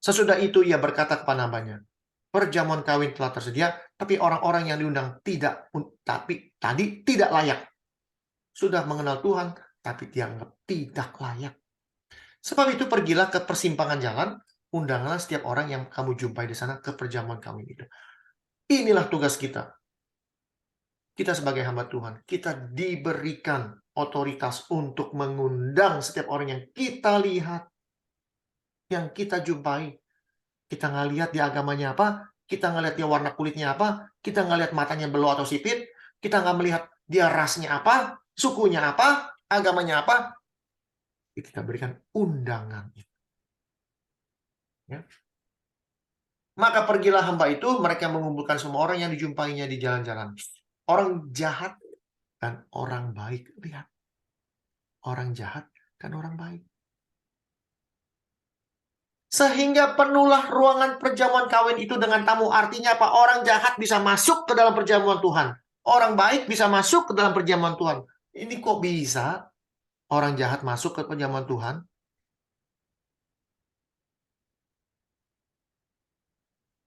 Sesudah itu ia berkata kepada hambanya, perjamuan kawin telah tersedia, tapi orang-orang yang diundang tidak layak. Sudah mengenal Tuhan, tapi dianggap tidak layak. Sebab itu pergilah ke persimpangan jalan, undanglah setiap orang yang kamu jumpai di sana ke perjamuan kawin itu. Inilah tugas kita. Kita sebagai hamba Tuhan, kita diberikan otoritas untuk mengundang setiap orang yang kita lihat, yang kita jumpai. Kita nggak lihat dia agamanya apa, kita nggak lihat dia warna kulitnya apa, kita nggak lihat matanya belo atau sipit, kita nggak melihat dia rasnya apa, sukunya apa, agamanya apa. Kita berikan undangan. Ya. Maka pergilah hamba itu, mereka mengumpulkan semua orang yang dijumpainya di jalan-jalan. Orang jahat dan orang baik. Lihat. Orang jahat dan orang baik. Sehingga penuhlah ruangan perjamuan kawin itu dengan tamu. Artinya apa? Orang jahat bisa masuk ke dalam perjamuan Tuhan. Orang baik bisa masuk ke dalam perjamuan Tuhan. Ini kok bisa orang jahat masuk ke perjamuan Tuhan?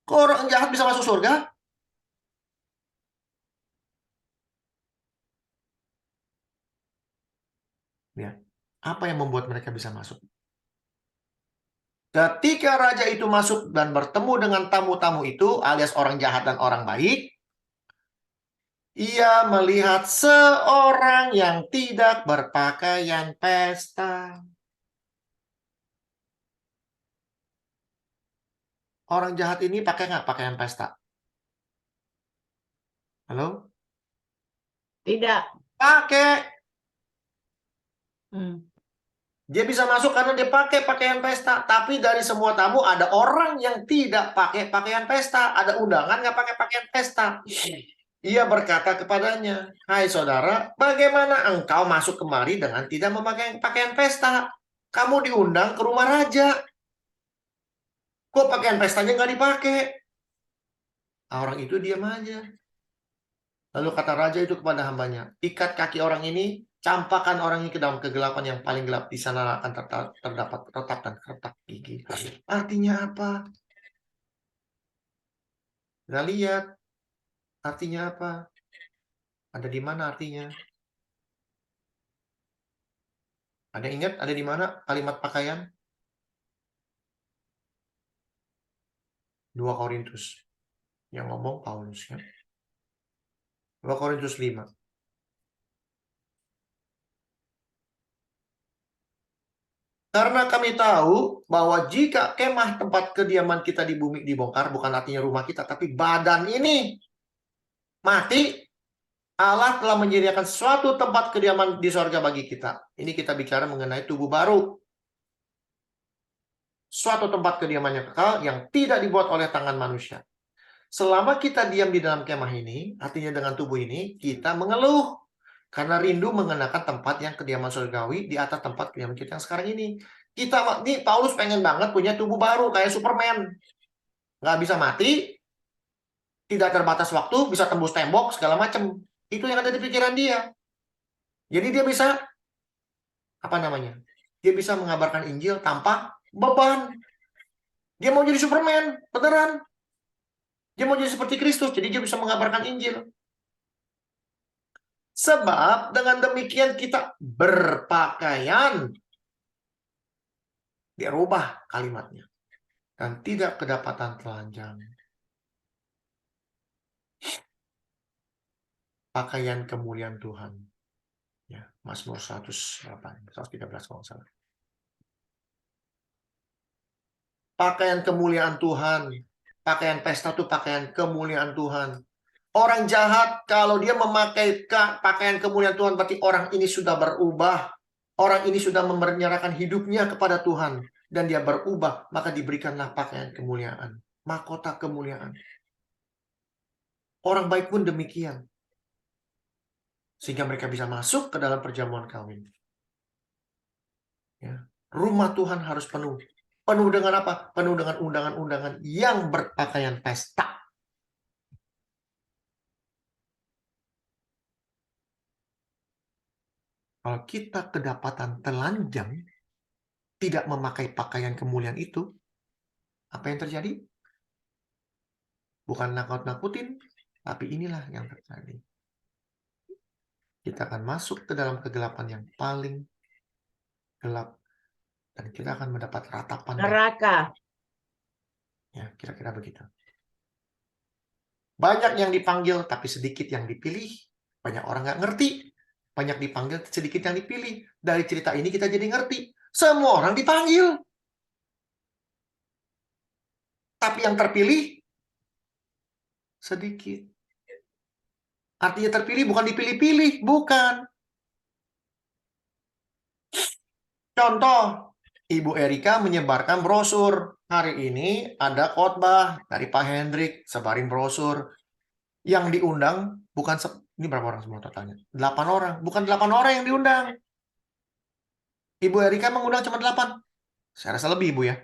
Kok orang jahat bisa masuk surga? Ya. Apa yang membuat mereka bisa masuk? Ketika raja itu masuk dan bertemu dengan tamu-tamu itu, alias orang jahat dan orang baik, ia melihat seorang yang tidak berpakaian pesta. Orang jahat ini pakai nggak pakaian pesta? Halo? Tidak. Pakai. Hmm. Dia bisa masuk karena dia pakai pakaian pesta. Tapi dari semua tamu ada orang yang tidak pakai pakaian pesta. Ada undangan nggak pakai pakaian pesta. Ia berkata kepadanya, "Hai saudara, bagaimana engkau masuk kemari dengan tidak memakai pakaian pesta? Kamu diundang ke rumah raja. Kok pakaian pestanya nggak dipakai?" Orang itu diam aja. Lalu kata raja itu kepada hambanya, "Ikat kaki orang ini, campakkan orang ini ke dalam kegelapan yang paling gelap. Di sana akan terdapat retak dan retak gigi." Artinya apa? Nggak lihat. Artinya apa? Ada di mana artinya? Ada yang ingat ada di mana kalimat pakaian? 2 Korintus. Yang ngomong Paulus ya. 2 Korintus 5. Karena kami tahu bahwa jika kemah tempat kediaman kita di bumi dibongkar, bukan artinya rumah kita, tapi badan ini mati, Allah telah menyediakan suatu tempat kediaman di sorga bagi kita. Ini kita bicara mengenai tubuh baru. Suatu tempat kediaman yang kekal yang tidak dibuat oleh tangan manusia. Selama kita diam di dalam kemah ini, artinya dengan tubuh ini, kita mengeluh. Karena rindu mengenakan tempat yang kediaman surgawi di atas tempat kediaman kita yang sekarang ini. Nih Paulus pengen banget punya tubuh baru kayak Superman. Nggak bisa mati, tidak terbatas waktu, bisa tembus tembok, segala macam. Itu yang ada di pikiran dia. Jadi dia bisa, apa namanya? Dia bisa mengabarkan Injil tanpa beban. Dia mau jadi Superman, beneran. Dia mau jadi seperti Kristus, jadi dia bisa mengabarkan Injil. Sebab dengan demikian kita berpakaian. Dia rubah kalimatnya. Dan tidak kedapatan telanjang. Pakaian kemuliaan Tuhan. Ya, Mazmur 113 kalau salah. Pakaian kemuliaan Tuhan. Pakaian pesta itu pakaian kemuliaan Tuhan. Orang jahat kalau dia memakai pakaian kemuliaan Tuhan berarti orang ini sudah berubah. Orang ini sudah menyerahkan hidupnya kepada Tuhan dan dia berubah, maka diberikanlah pakaian kemuliaan, mahkota kemuliaan. Orang baik pun demikian. Sehingga mereka bisa masuk ke dalam perjamuan kawin. Ya. Rumah Tuhan harus penuh. Penuh dengan apa? Penuh dengan undangan-undangan yang berpakaian pesta. Kalau kita kedapatan telanjang, tidak memakai pakaian kemuliaan itu, apa yang terjadi? Bukan nakut-nakutin, tapi inilah yang terjadi. Kita akan masuk ke dalam kegelapan yang paling gelap. Dan kita akan mendapat ratapan Neraka. Ya, kira-kira begitu. Banyak yang dipanggil, tapi sedikit yang dipilih. Banyak orang nggak ngerti. Banyak dipanggil, sedikit yang dipilih. Dari cerita ini kita jadi ngerti. Semua orang dipanggil. Tapi yang terpilih, sedikit. Artinya terpilih bukan dipilih-pilih. Bukan. Contoh, Ibu Erika menyebarkan brosur. hari ini ada khotbah dari Pak Hendrik, sebarin brosur. Yang diundang bukan ini berapa orang semua totalnya? 8 orang. Bukan 8 orang yang diundang. Ibu Erika mengundang cuma 8. Saya rasa lebih, Ibu ya.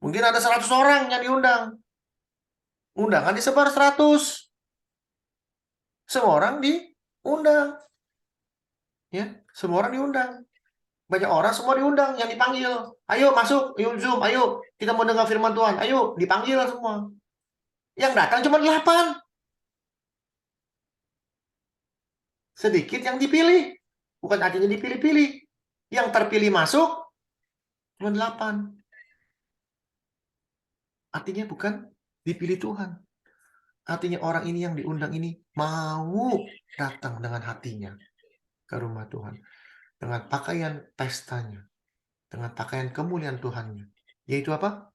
Mungkin ada 100 orang yang diundang. Undangan disebar 100. Semua orang diundang. Ya, semua orang diundang. Banyak orang semua diundang yang dipanggil. Ayo masuk, ayo Zoom, ayo kita mau dengar firman Tuhan. Ayo, dipanggil semua. Yang datang cuma 8. Sedikit yang dipilih. Bukan artinya dipilih-pilih. Yang terpilih masuk cuma 8. Artinya bukan dipilih Tuhan. Artinya orang ini yang diundang ini mau datang dengan hatinya ke rumah Tuhan. Dengan pakaian pestanya. Dengan pakaian kemuliaan Tuhannya. Yaitu apa?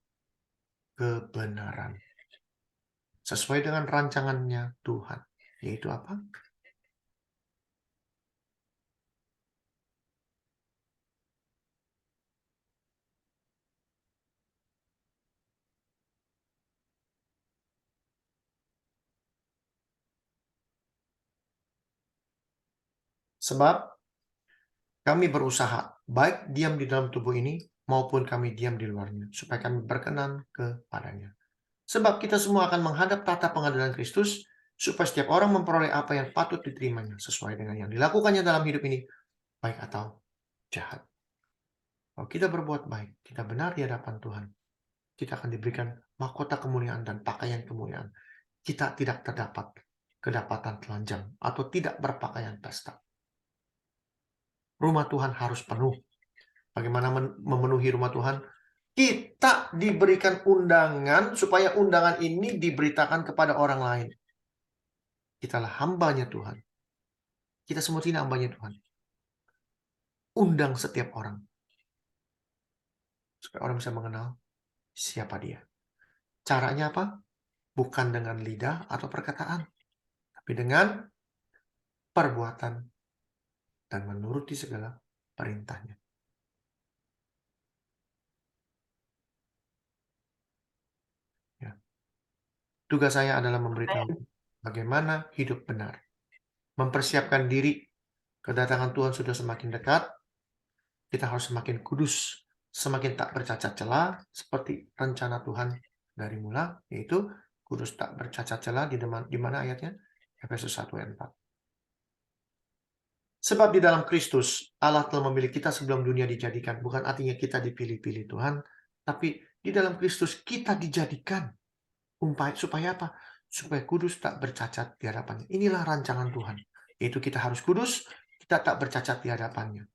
Kebenaran. Sesuai dengan rancangannya Tuhan. Yaitu apa? Sebab kami berusaha, baik diam di dalam tubuh ini, maupun kami diam di luarnya, supaya kami berkenan kepadanya. Sebab kita semua akan menghadap tahta pengadilan Kristus, supaya setiap orang memperoleh apa yang patut diterimanya, sesuai dengan yang dilakukannya dalam hidup ini, baik atau jahat. Kalau kita berbuat baik, kita benar di hadapan Tuhan, kita akan diberikan mahkota kemuliaan dan pakaian kemuliaan. Kita tidak terdapat kedapatan telanjang atau tidak berpakaian pesta. Rumah Tuhan harus penuh. Bagaimana memenuhi rumah Tuhan? Kita diberikan undangan supaya undangan ini diberitakan kepada orang lain. Kitalah hambanya Tuhan. Kita semua ini hambanya Tuhan. Undang setiap orang. Supaya orang bisa mengenal siapa dia. Caranya apa? Bukan dengan lidah atau perkataan. Tapi dengan perbuatan. Dan menuruti segala perintahnya. Ya. Tugas saya adalah memberitahu bagaimana hidup benar. Mempersiapkan diri. Kedatangan Tuhan sudah semakin dekat. Kita harus semakin kudus. Semakin tak bercacat celah. Seperti rencana Tuhan dari mula. Yaitu kudus tak bercacat celah. Di mana ayatnya? Efesus 1 ayat 4. Sebab di dalam Kristus, Allah telah memilih kita sebelum dunia dijadikan. Bukan artinya kita dipilih-pilih Tuhan. Tapi di dalam Kristus kita dijadikan. Supaya apa? Supaya kudus tak bercacat di hadapannya. Inilah rancangan Tuhan. Yaitu kita harus kudus, kita tak bercacat di hadapannya.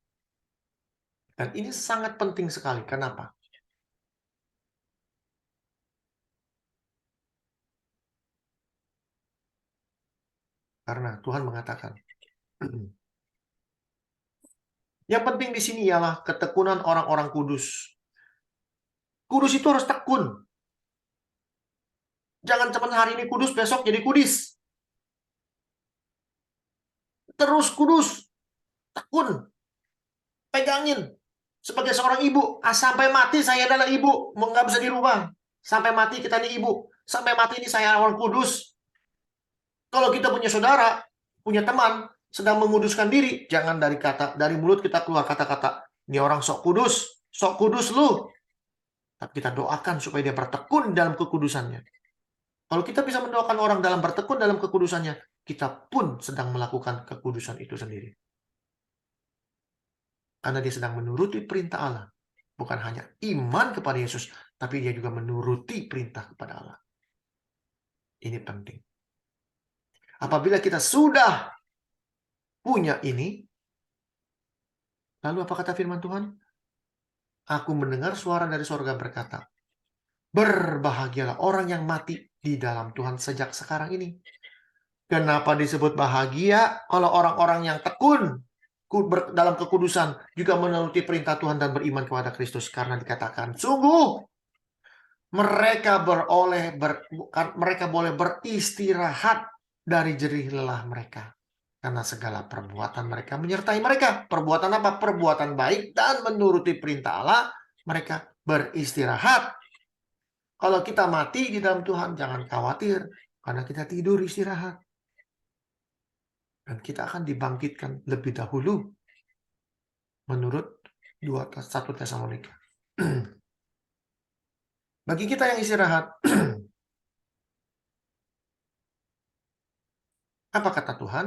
Dan ini sangat penting sekali. Kenapa? Karena Tuhan mengatakan, yang penting di sini ialah ketekunan orang-orang kudus. Kudus itu harus tekun. Jangan cuma hari ini kudus, besok jadi kudis. Terus kudus. Tekun. Pegangin. Sebagai seorang ibu, sampai mati saya adalah ibu. Nggak bisa dirubah. Sampai mati kita ini ibu. Sampai mati ini saya orang kudus. Kalau kita punya saudara, punya teman, sedang menguduskan diri, jangan dari mulut kita keluar kata-kata, ini orang sok kudus lu. Tapi kita doakan supaya dia bertekun dalam kekudusannya. Kalau kita bisa mendoakan orang dalam bertekun dalam kekudusannya, kita pun sedang melakukan kekudusan itu sendiri. Karena dia sedang menuruti perintah Allah. Bukan hanya iman kepada Yesus, tapi dia juga menuruti perintah kepada Allah. Ini penting. Apabila kita sudah punya ini, lalu apa kata firman Tuhan? Aku mendengar suara dari surga berkata, berbahagialah orang yang mati di dalam Tuhan sejak sekarang ini. Kenapa disebut bahagia? Kalau orang-orang yang tekun dalam kekudusan juga menuruti perintah Tuhan dan beriman kepada Kristus. Karena dikatakan, sungguh mereka boleh beristirahat dari jerih lelah mereka. Karena segala perbuatan mereka menyertai mereka. Perbuatan apa? Perbuatan baik dan menuruti perintah Allah mereka beristirahat. Kalau kita mati di dalam Tuhan, jangan khawatir, karena kita tidur istirahat. Dan kita akan dibangkitkan lebih dahulu, menurut 1 Tesalonika. Bagi kita yang istirahat, apa kata Tuhan?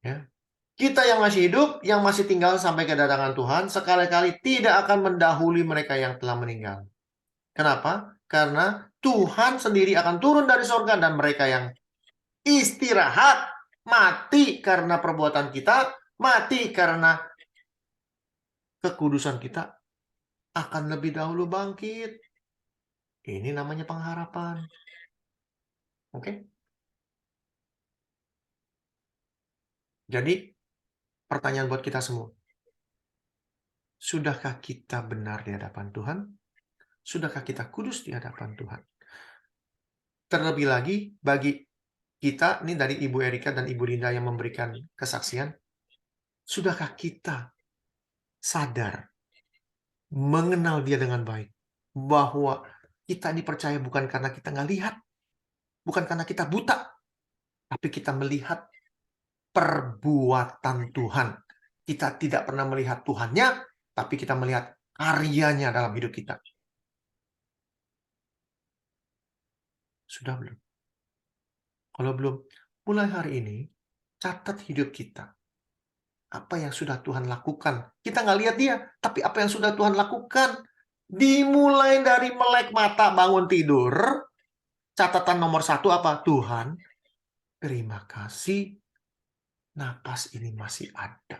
Ya. Kita yang masih hidup, yang masih tinggal sampai kedatangan Tuhan, sekali-kali tidak akan mendahului mereka yang telah meninggal. Kenapa? Karena Tuhan sendiri akan turun dari sorga, dan mereka yang istirahat, mati karena perbuatan kita, mati karena kekudusan kita, akan lebih dahulu bangkit. Ini namanya pengharapan. Oke? Jadi, pertanyaan buat kita semua. Sudahkah kita benar di hadapan Tuhan? Sudahkah kita kudus di hadapan Tuhan? Terlebih lagi, bagi kita, ini dari Ibu Erika dan Ibu Linda yang memberikan kesaksian, sudahkah kita sadar, mengenal Dia dengan baik, bahwa kita ini percaya bukan karena kita nggak lihat, bukan karena kita buta, tapi kita melihat perbuatan Tuhan. Kita tidak pernah melihat Tuhannya, tapi kita melihat karyanya dalam hidup kita. Sudah belum? Kalau belum, mulai hari ini, catat hidup kita. Apa yang sudah Tuhan lakukan. Kita nggak lihat Dia, tapi apa yang sudah Tuhan lakukan. Dimulai dari melek mata bangun tidur, catatan nomor 1 apa? Tuhan, terima kasih, napas ini masih ada.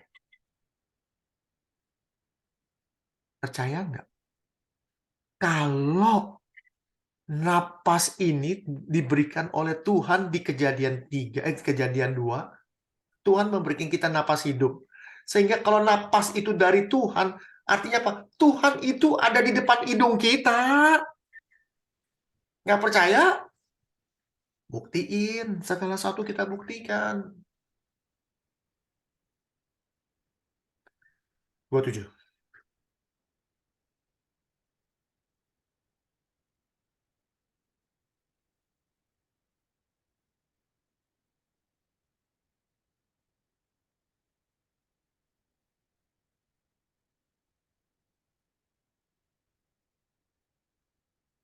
Percaya nggak? Kalau napas ini diberikan oleh Tuhan di kejadian 2, Tuhan memberikan kita napas hidup. Sehingga kalau napas itu dari Tuhan, artinya apa? Tuhan itu ada di depan hidung kita. Nggak percaya? Buktiin. Segala satu kita buktikan. 27.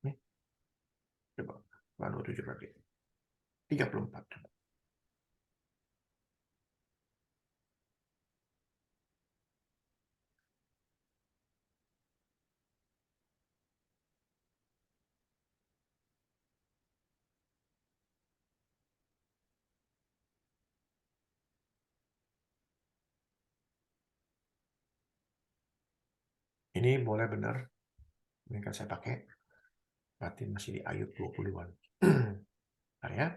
Nih, coba. 27 berarti. 34. Ini boleh benar. Ini kan saya pakai. Berarti masih di Ayub 20-an. Bentar ya.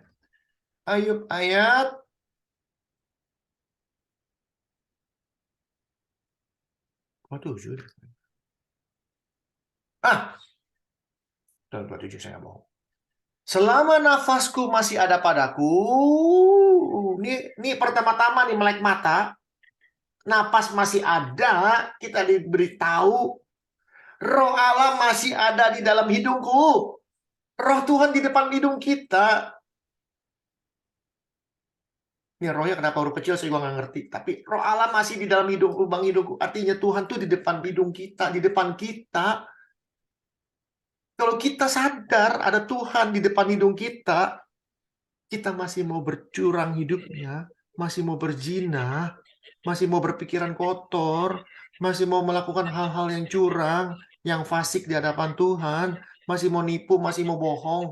Ayub ayat 27. Ah, 27 saya bohong. Selama nafasku masih ada padaku, ini pertama-tama nih melek mata, napas masih ada, kita diberitahu, Roh Allah masih ada di dalam hidungku. Roh Tuhan di depan hidung kita. Ini rohnya kenapa huruf kecil saya juga nggak ngerti. Tapi roh Allah masih di dalam hidung lubang hidungku. Artinya Tuhan tuh di depan hidung kita, di depan kita. Kalau kita sadar ada Tuhan di depan hidung kita, kita masih mau bercurang hidupnya, masih mau berzina, masih mau berpikiran kotor, masih mau melakukan hal-hal yang curang, yang fasik di hadapan Tuhan, masih mau nipu, masih mau bohong.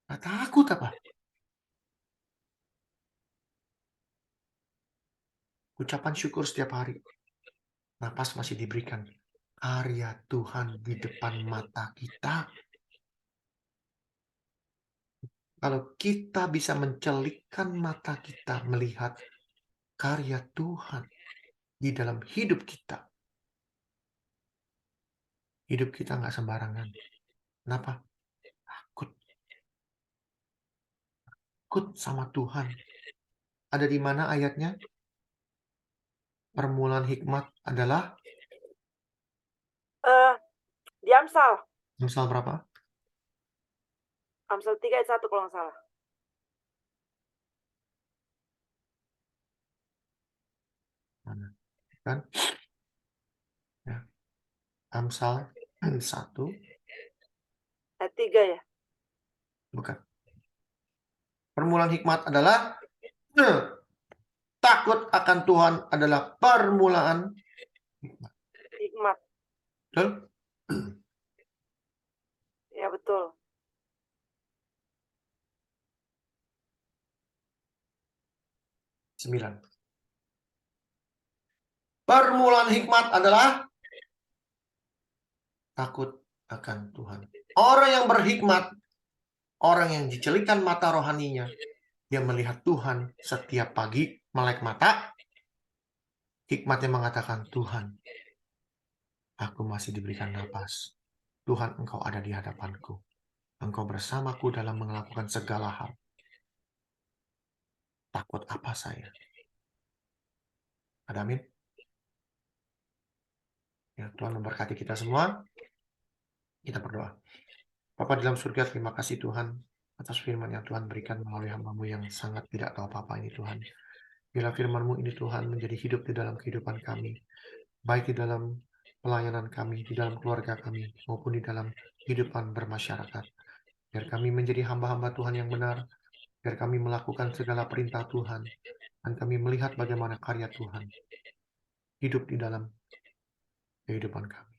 Nggak takut apa? Ucapan syukur setiap hari. Napas masih diberikan. Karya Tuhan di depan mata kita. Kalau kita bisa mencelikkan mata kita melihat karya Tuhan di dalam hidup kita, hidup kita nggak sembarangan. Kenapa? Takut. Takut sama Tuhan. Ada di mana ayatnya? permulaan hikmat adalah Di Amsal. Amsal berapa? Amsal 3 ayat 1 kalau nggak salah. Mana? Kan? Ya. Amsal 1, Ayat 3 ya. bukan. Permulaan hikmat adalah takut akan Tuhan adalah permulaan hikmat. Hikmat. Betul? Ya betul. Sembilan. Permulaan hikmat adalah takut akan Tuhan. Orang yang berhikmat, orang yang dicelikan mata rohaninya, dia melihat Tuhan setiap pagi, melek mata. Hikmatnya mengatakan, Tuhan, aku masih diberikan napas. Tuhan, Engkau ada di hadapanku. Engkau bersamaku dalam melakukan segala hal. Takut apa saya? Ada amin? Ya, Tuhan memberkati kita semua. Kita berdoa. Bapa di dalam surga, terima kasih Tuhan atas firman yang Tuhan berikan melalui hamba-Mu yang sangat tidak tahu apa-apa ini Tuhan. Bila firman-Mu ini Tuhan menjadi hidup di dalam kehidupan kami, baik di dalam pelayanan kami, di dalam keluarga kami, maupun di dalam kehidupan bermasyarakat. Biar kami menjadi hamba-hamba Tuhan yang benar, biar kami melakukan segala perintah Tuhan, dan kami melihat bagaimana karya Tuhan hidup di dalam kehidupan kami.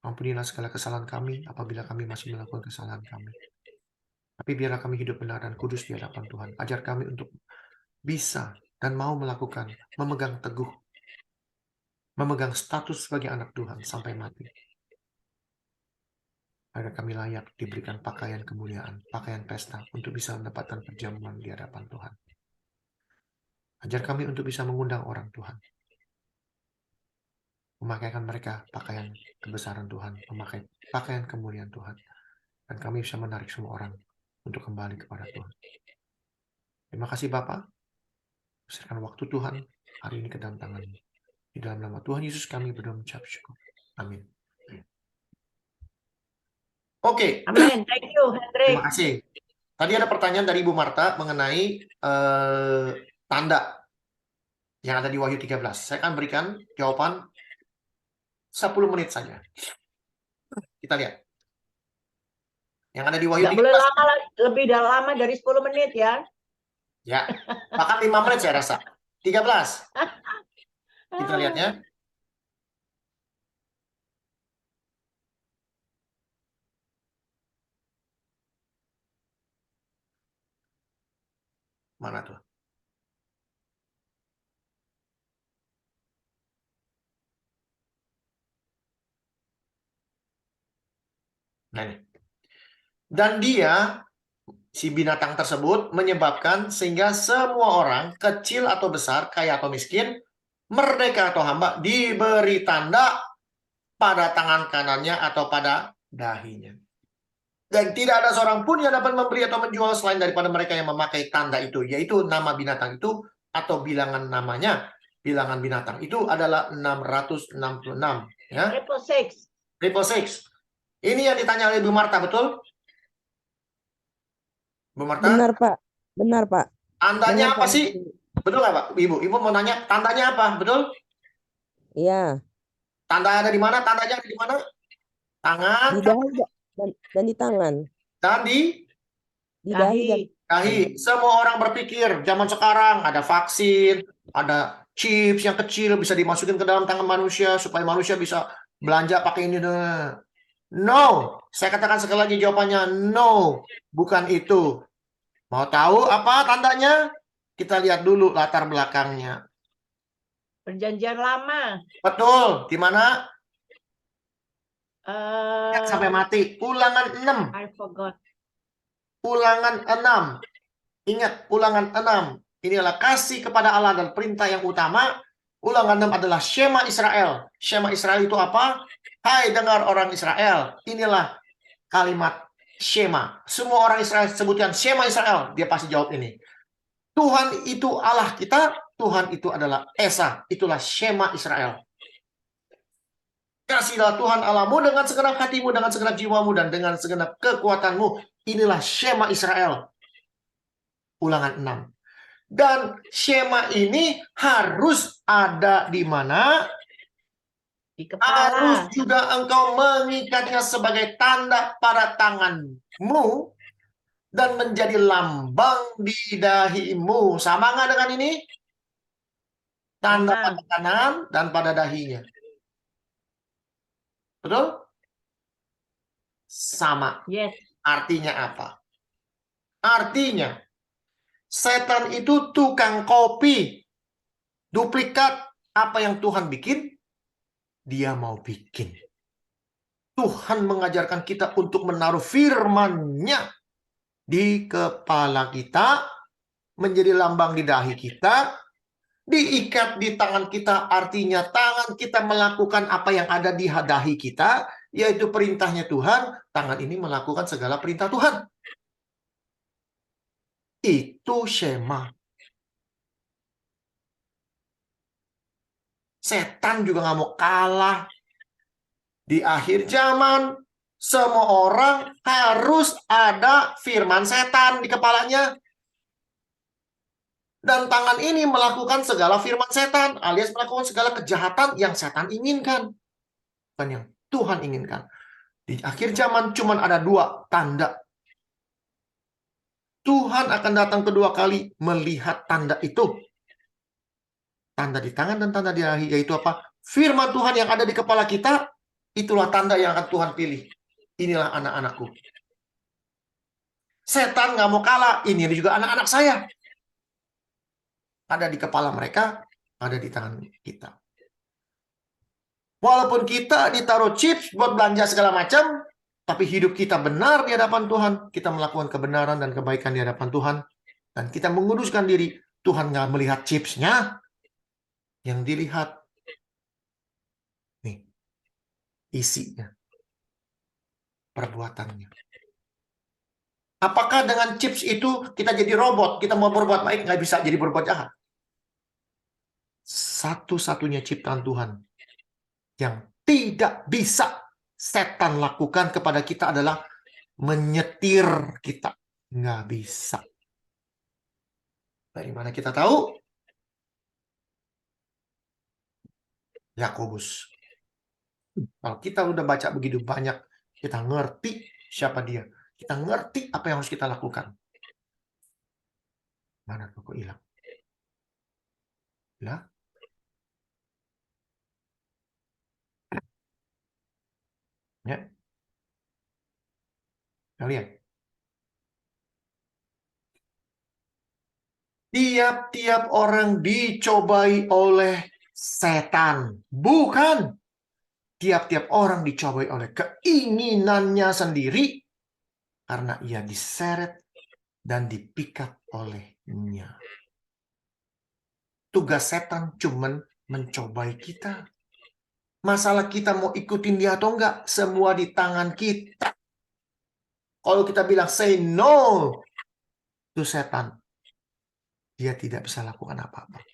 Ampunilah segala kesalahan kami apabila kami masih melakukan kesalahan kami. Tapi biarlah kami hidup benar dan kudus di hadapan Tuhan. Ajar kami untuk bisa dan mau melakukan, memegang teguh, memegang status sebagai anak Tuhan sampai mati. Agar kami layak diberikan pakaian kemuliaan, pakaian pesta untuk bisa mendapatkan perjamuan di hadapan Tuhan. Ajar kami untuk bisa mengundang orang Tuhan. Memakaikan mereka pakaian kebesaran Tuhan, memakai pakaian kemuliaan Tuhan. Dan kami bisa menarik semua orang untuk kembali kepada Tuhan. Terima kasih Bapak. Serahkan waktu Tuhan hari ini ke dalam tangan-Mu. Di dalam nama Tuhan Yesus kami berdoa mengucap syukur. Amin. Oke. Amin. Thank you, Hendrik. Terima kasih. Tadi ada pertanyaan dari Ibu Marta mengenai tanda yang ada di Wahyu 13. Saya akan berikan jawaban 10 menit saja. Kita lihat. Yang ada di Wahyu 13. Nggak boleh lama, lebih lama dari 10 menit ya. Ya, bahkan 5 menit saya rasa. 13. Kita lihat ya. Mana tuh? Nah ini. Dan dia, si binatang tersebut, menyebabkan sehingga semua orang, kecil atau besar, kaya atau miskin, merdeka atau hamba, diberi tanda pada tangan kanannya atau pada dahinya. Dan tidak ada seorang pun yang dapat membeli atau menjual selain daripada mereka yang memakai tanda itu, yaitu nama binatang itu atau bilangan namanya. Bilangan binatang itu adalah 666. Ya. 666. 666. Ini yang ditanya oleh Bu Marta, betul? Bu Marta? Benar, Pak. Benar, Pak. Tandanya Benar, apa Pak. sih? Betul nggak, Pak? Ibu mau nanya tandanya apa? Betul? Iya. Tanda ada di mana? Tandanya ada di mana? Tangan, Di dahi dan di tangan. dan di Dahi dan dahi. Semua orang berpikir zaman sekarang ada vaksin, ada chips yang kecil bisa dimasukin ke dalam tangan manusia supaya manusia bisa belanja pakai ini. No, saya katakan sekali lagi jawabannya no, bukan itu. Mau tahu apa tandanya? Kita lihat dulu latar belakangnya. Perjanjian lama. Betul, di mana? Eh, Sampai mati. Ulangan 6. I forgot. Ulangan 6. Ingat, ulangan 6. Ini adalah kasih kepada Allah dan perintah yang utama. Ulangan 6 adalah Shema Israel. Shema Israel itu apa? Hai dengar orang Israel. Inilah kalimat Shema. Semua orang Israel sebutkan Shema Israel. Dia pasti jawab ini. Tuhan itu Allah kita. Tuhan itu adalah Esa. Itulah Shema Israel. Kasihlah Tuhan Allahmu dengan segenap hatimu, dengan segenap jiwamu, dan dengan segenap kekuatanmu. Inilah Shema Israel. Ulangan 6. Dan Shema ini harus ada di mana? Di Harus kepala. juga engkau mengikatnya sebagai tanda pada tanganmu dan menjadi lambang di dahimu. Sama nggak dengan ini? Tanda Sama. pada kanan dan pada dahinya. Betul? Sama. Yes. Artinya apa? Artinya, setan itu tukang copy, duplikat apa yang Tuhan bikin, dia mau bikin. Tuhan mengajarkan kita untuk menaruh firman-Nya di kepala kita, menjadi lambang di dahi kita, diikat di tangan kita, artinya tangan kita melakukan apa yang ada di dahi kita, yaitu perintahnya Tuhan. Tangan ini melakukan segala perintah Tuhan. Itu Shema. Setan juga nggak mau kalah. Di akhir zaman, semua orang harus ada firman setan di kepalanya. Dan tangan ini melakukan segala firman setan, alias melakukan segala kejahatan yang setan inginkan. Bukan yang Tuhan inginkan. Di akhir zaman cuma ada 2 tanda. Tuhan akan datang kedua kali melihat tanda itu. Tanda di tangan dan tanda di dahi, yaitu apa? Firman Tuhan yang ada di kepala kita, itulah tanda yang akan Tuhan pilih. Inilah anak-anakku. Setan nggak mau kalah. Ini juga anak-anak saya. Ada di kepala mereka, ada di tangan kita. Walaupun kita ditaruh chips buat belanja segala macam, tapi hidup kita benar di hadapan Tuhan. Kita melakukan kebenaran dan kebaikan di hadapan Tuhan. Dan kita menguduskan diri. Tuhan nggak melihat chipsnya. Yang dilihat, nih, isinya. Perbuatannya. Apakah dengan chips itu kita jadi robot? Kita mau berbuat baik, nggak bisa jadi berbuat jahat. Satu-satunya ciptaan Tuhan yang tidak bisa setan lakukan kepada kita adalah menyetir kita. Nggak bisa. Dari mana kita tahu? Yakobus. Kalau kita udah baca begitu banyak, kita ngerti siapa dia. Kita ngerti apa yang harus kita lakukan. Mana tuh kok hilang? Ya. Ya. Kalian. Tiap-tiap orang dicobai oleh setan. Bukan. Tiap-tiap orang dicobai oleh keinginannya sendiri. Karena ia diseret dan dipikat olehnya. Tugas setan cuman mencobai kita. Masalah kita mau ikutin dia atau enggak, semua di tangan kita. Kalau kita bilang say no to setan, dia tidak bisa lakukan apa-apa.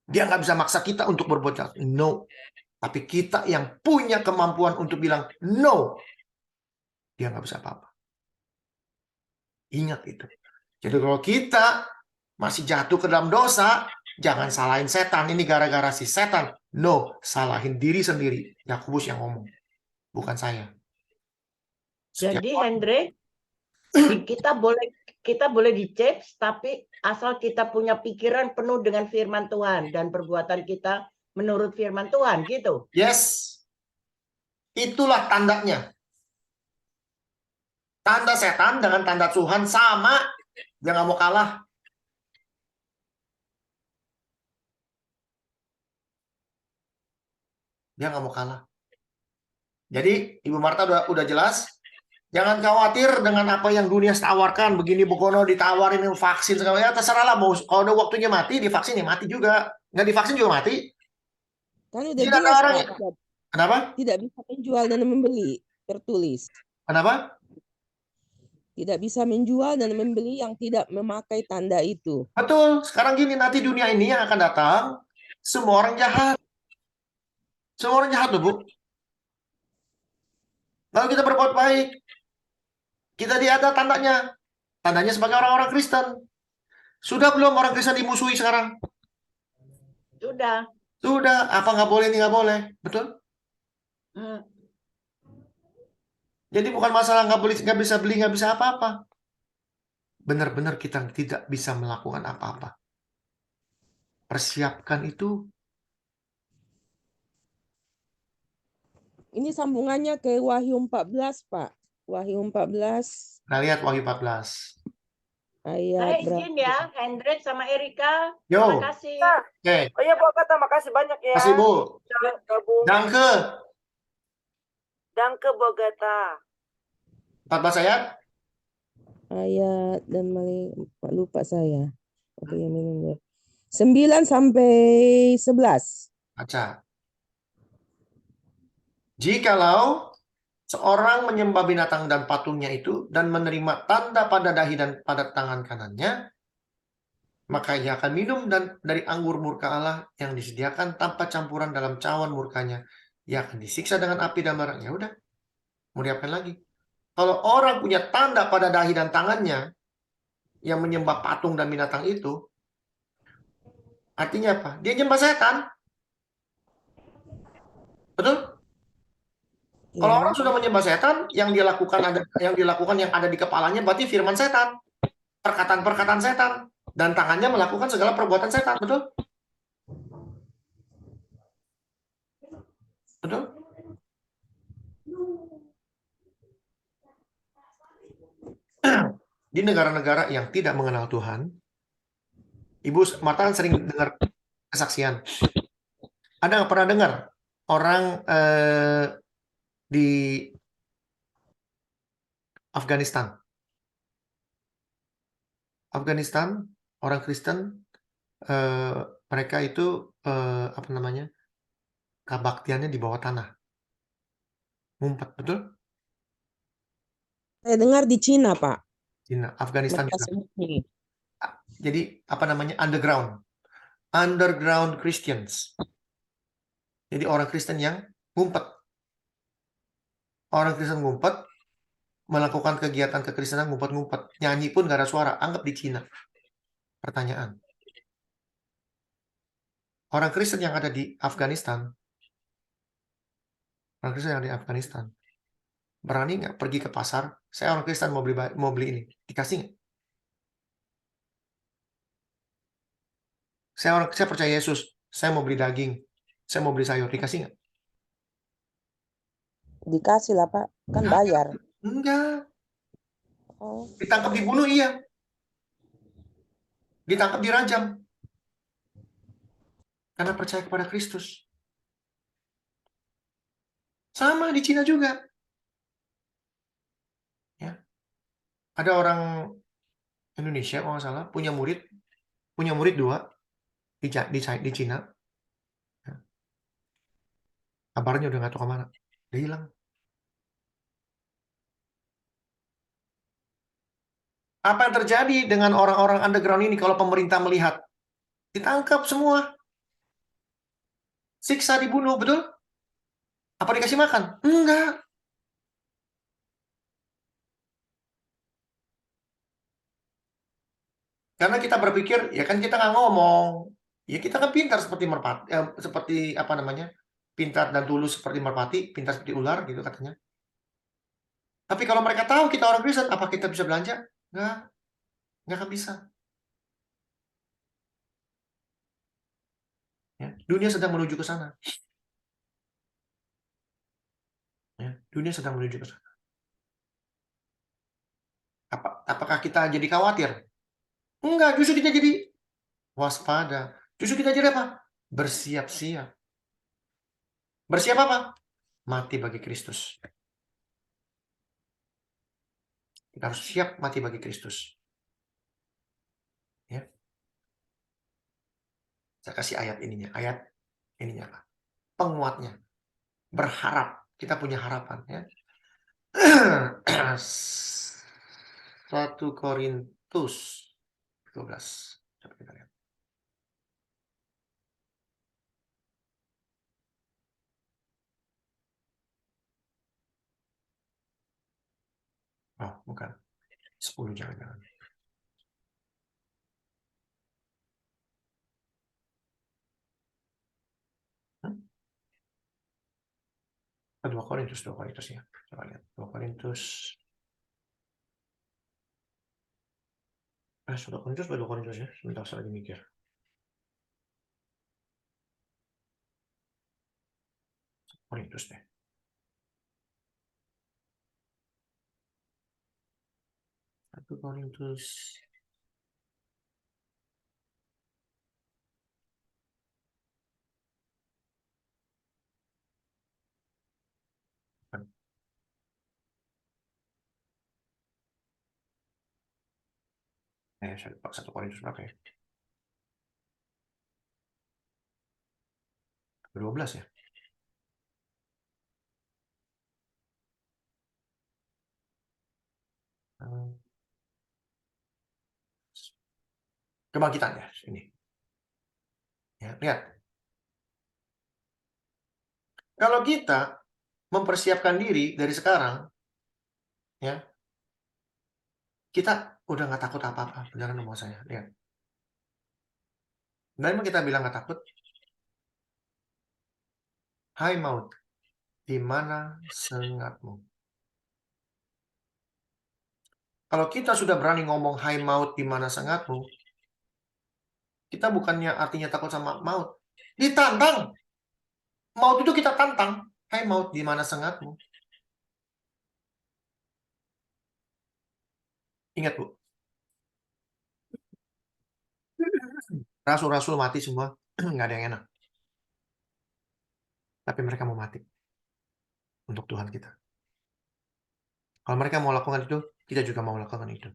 Dia nggak bisa maksa kita untuk berbuat jahat. No. Tapi kita yang punya kemampuan untuk bilang no, dia nggak bisa apa-apa. Ingat itu. Jadi kalau kita masih jatuh ke dalam dosa, jangan salahin setan. Ini gara-gara si setan. No, salahin diri sendiri. Yakobus yang ngomong. Bukan saya. Jadi Hendrik, kita boleh dichips, tapi asal kita punya pikiran penuh dengan firman Tuhan dan perbuatan kita menurut firman Tuhan, gitu. Yes. Itulah tandanya. Tanda setan dengan tanda Tuhan sama. Dia nggak mau kalah. Dia nggak mau kalah. Jadi Ibu Marta udah jelas. Jangan khawatir dengan apa yang dunia tawarkan. Begini Bogono ditawarin vaksin segala ya terserah lah. Kalau udah waktunya mati, divaksin ya mati juga. Nggak divaksin juga mati. Kan udah Tidak jelas, orang. Pak. Kenapa? Tidak bisa menjual dan membeli, tertulis. Kenapa? Tidak bisa menjual dan membeli yang tidak memakai tanda itu. Betul. Sekarang gini, nanti dunia ini yang akan datang, semua orang jahat. Semua orang jahat loh, Bu. Lalu kita berbuat baik. Kita ada tandanya. Tandanya sebagai orang-orang Kristen. Sudah belum orang Kristen dimusuhi sekarang? Sudah. Sudah. Apa nggak boleh, ini nggak boleh. Betul? Hmm. Jadi bukan masalah nggak boleh, nggak bisa beli, nggak bisa apa-apa. Benar-benar kita tidak bisa melakukan apa-apa. Persiapkan itu. Ini sambungannya ke Wahyu 14, Pak. Wahyu 14 Nah, lihat Wahyu 14. Saya ayat berapa? izin ya, Hendrik sama Erika. Yo. Terima kasih. Nah, Oke. oh iya, Bu Agatha, makasih banyak ya. Kasih, Bu. Udah gabung. Danke. Danke, Bu Agatha. 14 ayat. Ayat dan lupa saya. Oke, yang minum ya. 9 sampai 11. Baca. Jikalau seorang menyembah binatang dan patungnya itu dan menerima tanda pada dahi dan pada tangan kanannya, maka ia akan minum dari anggur murka Allah yang disediakan tanpa campuran dalam cawan murkanya. Ia akan disiksa dengan api dan bara. Ya udah, mau diapain lagi? Kalau orang punya tanda pada dahi dan tangannya yang menyembah patung dan binatang itu, artinya apa? Dia nyembah setan. Betul? Kalau Ya. orang sudah menyembah setan, yang dilakukan yang ada di kepalanya berarti firman setan, perkataan-perkataan setan, dan tangannya melakukan segala perbuatan setan, betul? Betul? Di negara-negara yang tidak mengenal Tuhan, Ibu Marta kan sering dengar kesaksian. Ada nggak pernah dengar orang di Afghanistan? Afghanistan, orang Kristen, mereka itu apa namanya, kabaktiannya di bawah tanah, ngumpet, betul? Saya dengar di Cina, Pak. Cina, Afghanistan Mereka juga. sembunyi. Jadi apa namanya, underground Christians. Jadi orang Kristen yang ngumpet. Orang Kristen ngumpet, melakukan kegiatan kekristenan ngumpet-ngumpet. Nyanyi pun gak ada suara. Anggap di Cina. Pertanyaan. Orang Kristen yang ada di Afghanistan. Orang Kristen yang ada di Afghanistan. Berani nggak pergi ke pasar? Saya orang Kristen mau beli ini. Dikasih nggak? Saya percaya Yesus. Saya mau beli daging. Saya mau beli sayur. Dikasih nggak? Dikasih lah, Pak. Kan bayar. Enggak. Oh. Ditangkap, dibunuh, iya. Ditangkap, dirajam. Karena percaya kepada Kristus. Sama di Cina juga. Ya. Ada orang Indonesia kalau nggak salah punya murid 2 di Cina. Ya. Kabarnya udah nggak tahu kemana. Dia hilang. Apa yang terjadi dengan orang-orang underground ini kalau pemerintah melihat? Ditangkap semua. Siksa, dibunuh, betul? Apa dikasih makan? Enggak. Karena kita berpikir, ya kan kita nggak ngomong. Ya kita kan pintar seperti merpati, seperti apa namanya? Pintar dan tulus seperti merpati, pintar seperti ular gitu katanya. Tapi kalau mereka tahu kita orang Kristen, apa kita bisa belanja? Nggak akan bisa. Ya, dunia sedang menuju ke sana. Ya, dunia sedang menuju ke sana. Apakah kita jadi khawatir? Enggak, justru kita jadi waspada. Justru kita jadi apa? Bersiap-siap. Bersiap apa? Mati bagi Kristus. Kita harus siap mati bagi Kristus. Ya. Saya kasih ayat ininya. Ayat ininya apa? Penguatnya. Berharap. Kita punya harapan. Ya. 1 Korintus 12. Coba kita lihat. Oh, bukan. 10 jangan-jangan. Hmm? 2 Korintus ya. Coba lihat. 2 Korintus. 1 Korintus atau 2 Korintus ya? Sebentar saya lagi mikir. Korintus deh. Satu Korintus. Saya lupa 1 Korintus berapa ya? 12 ya? Kebangkitan ya, ini. Ya, lihat. Kalau kita mempersiapkan diri dari sekarang, ya, kita udah nggak takut apa-apa. Jangan ngomong saya, lihat. Dan emang kita bilang nggak takut. Hai maut, di mana sengatmu? Kalau kita sudah berani ngomong hai maut, di mana sengatmu, kita bukannya artinya takut sama maut. Ditantang. Maut itu kita tantang. Hai maut, di mana sengatmu? Ingat, Bu. Rasul-rasul mati semua. Nggak ada yang enak. Tapi mereka mau mati. Untuk Tuhan kita. Kalau mereka mau lakukan itu, kita juga mau lakukan itu.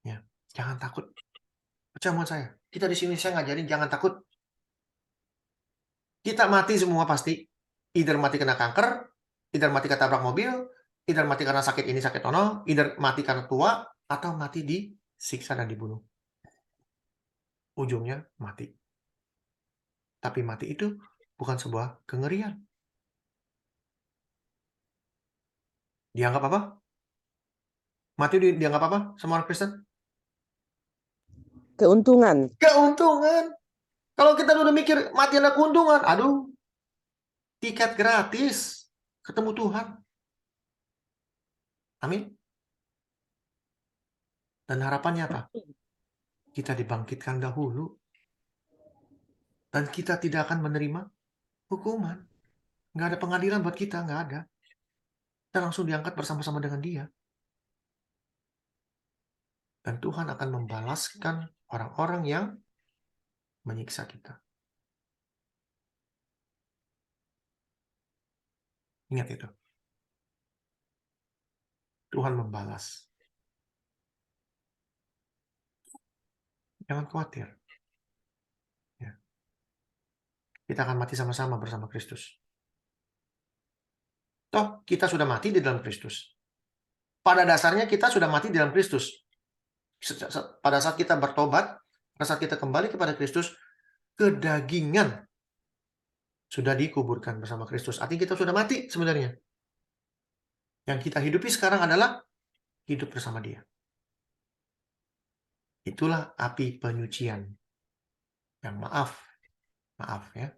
Ya, jangan takut. Percaya sama saya. Kita di sini saya ngajarin jangan takut. Kita mati semua pasti. Either mati kena kanker, either mati ketabrak mobil, either mati karena sakit ini sakit ono, either mati karena tua, atau mati disiksa dan dibunuh. Ujungnya mati. Tapi mati itu bukan sebuah kengerian. Dianggap apa? Mati dianggap apa sama orang Kristen? Keuntungan. Keuntungan. Kalau kita udah mikir mati ada keuntungan, aduh, tiket gratis ketemu Tuhan. Amin. Dan harapannya apa? Kita dibangkitkan dahulu. Dan kita tidak akan menerima hukuman. Nggak ada pengadilan buat kita, nggak ada. Kita langsung diangkat bersama-sama dengan dia. Dan Tuhan akan membalaskan orang-orang yang menyiksa kita. Ingat itu. Tuhan membalas. Jangan khawatir. Ya. Kita akan mati sama-sama bersama Kristus. Toh, kita sudah mati di dalam Kristus. Pada dasarnya kita sudah mati di dalam Kristus. Pada saat kita bertobat, pada saat kita kembali kepada Kristus, kedagingan sudah dikuburkan bersama Kristus. Artinya kita sudah mati sebenarnya. Yang kita hidupi sekarang adalah hidup bersama dia. Itulah api penyucian. Yang maaf ya.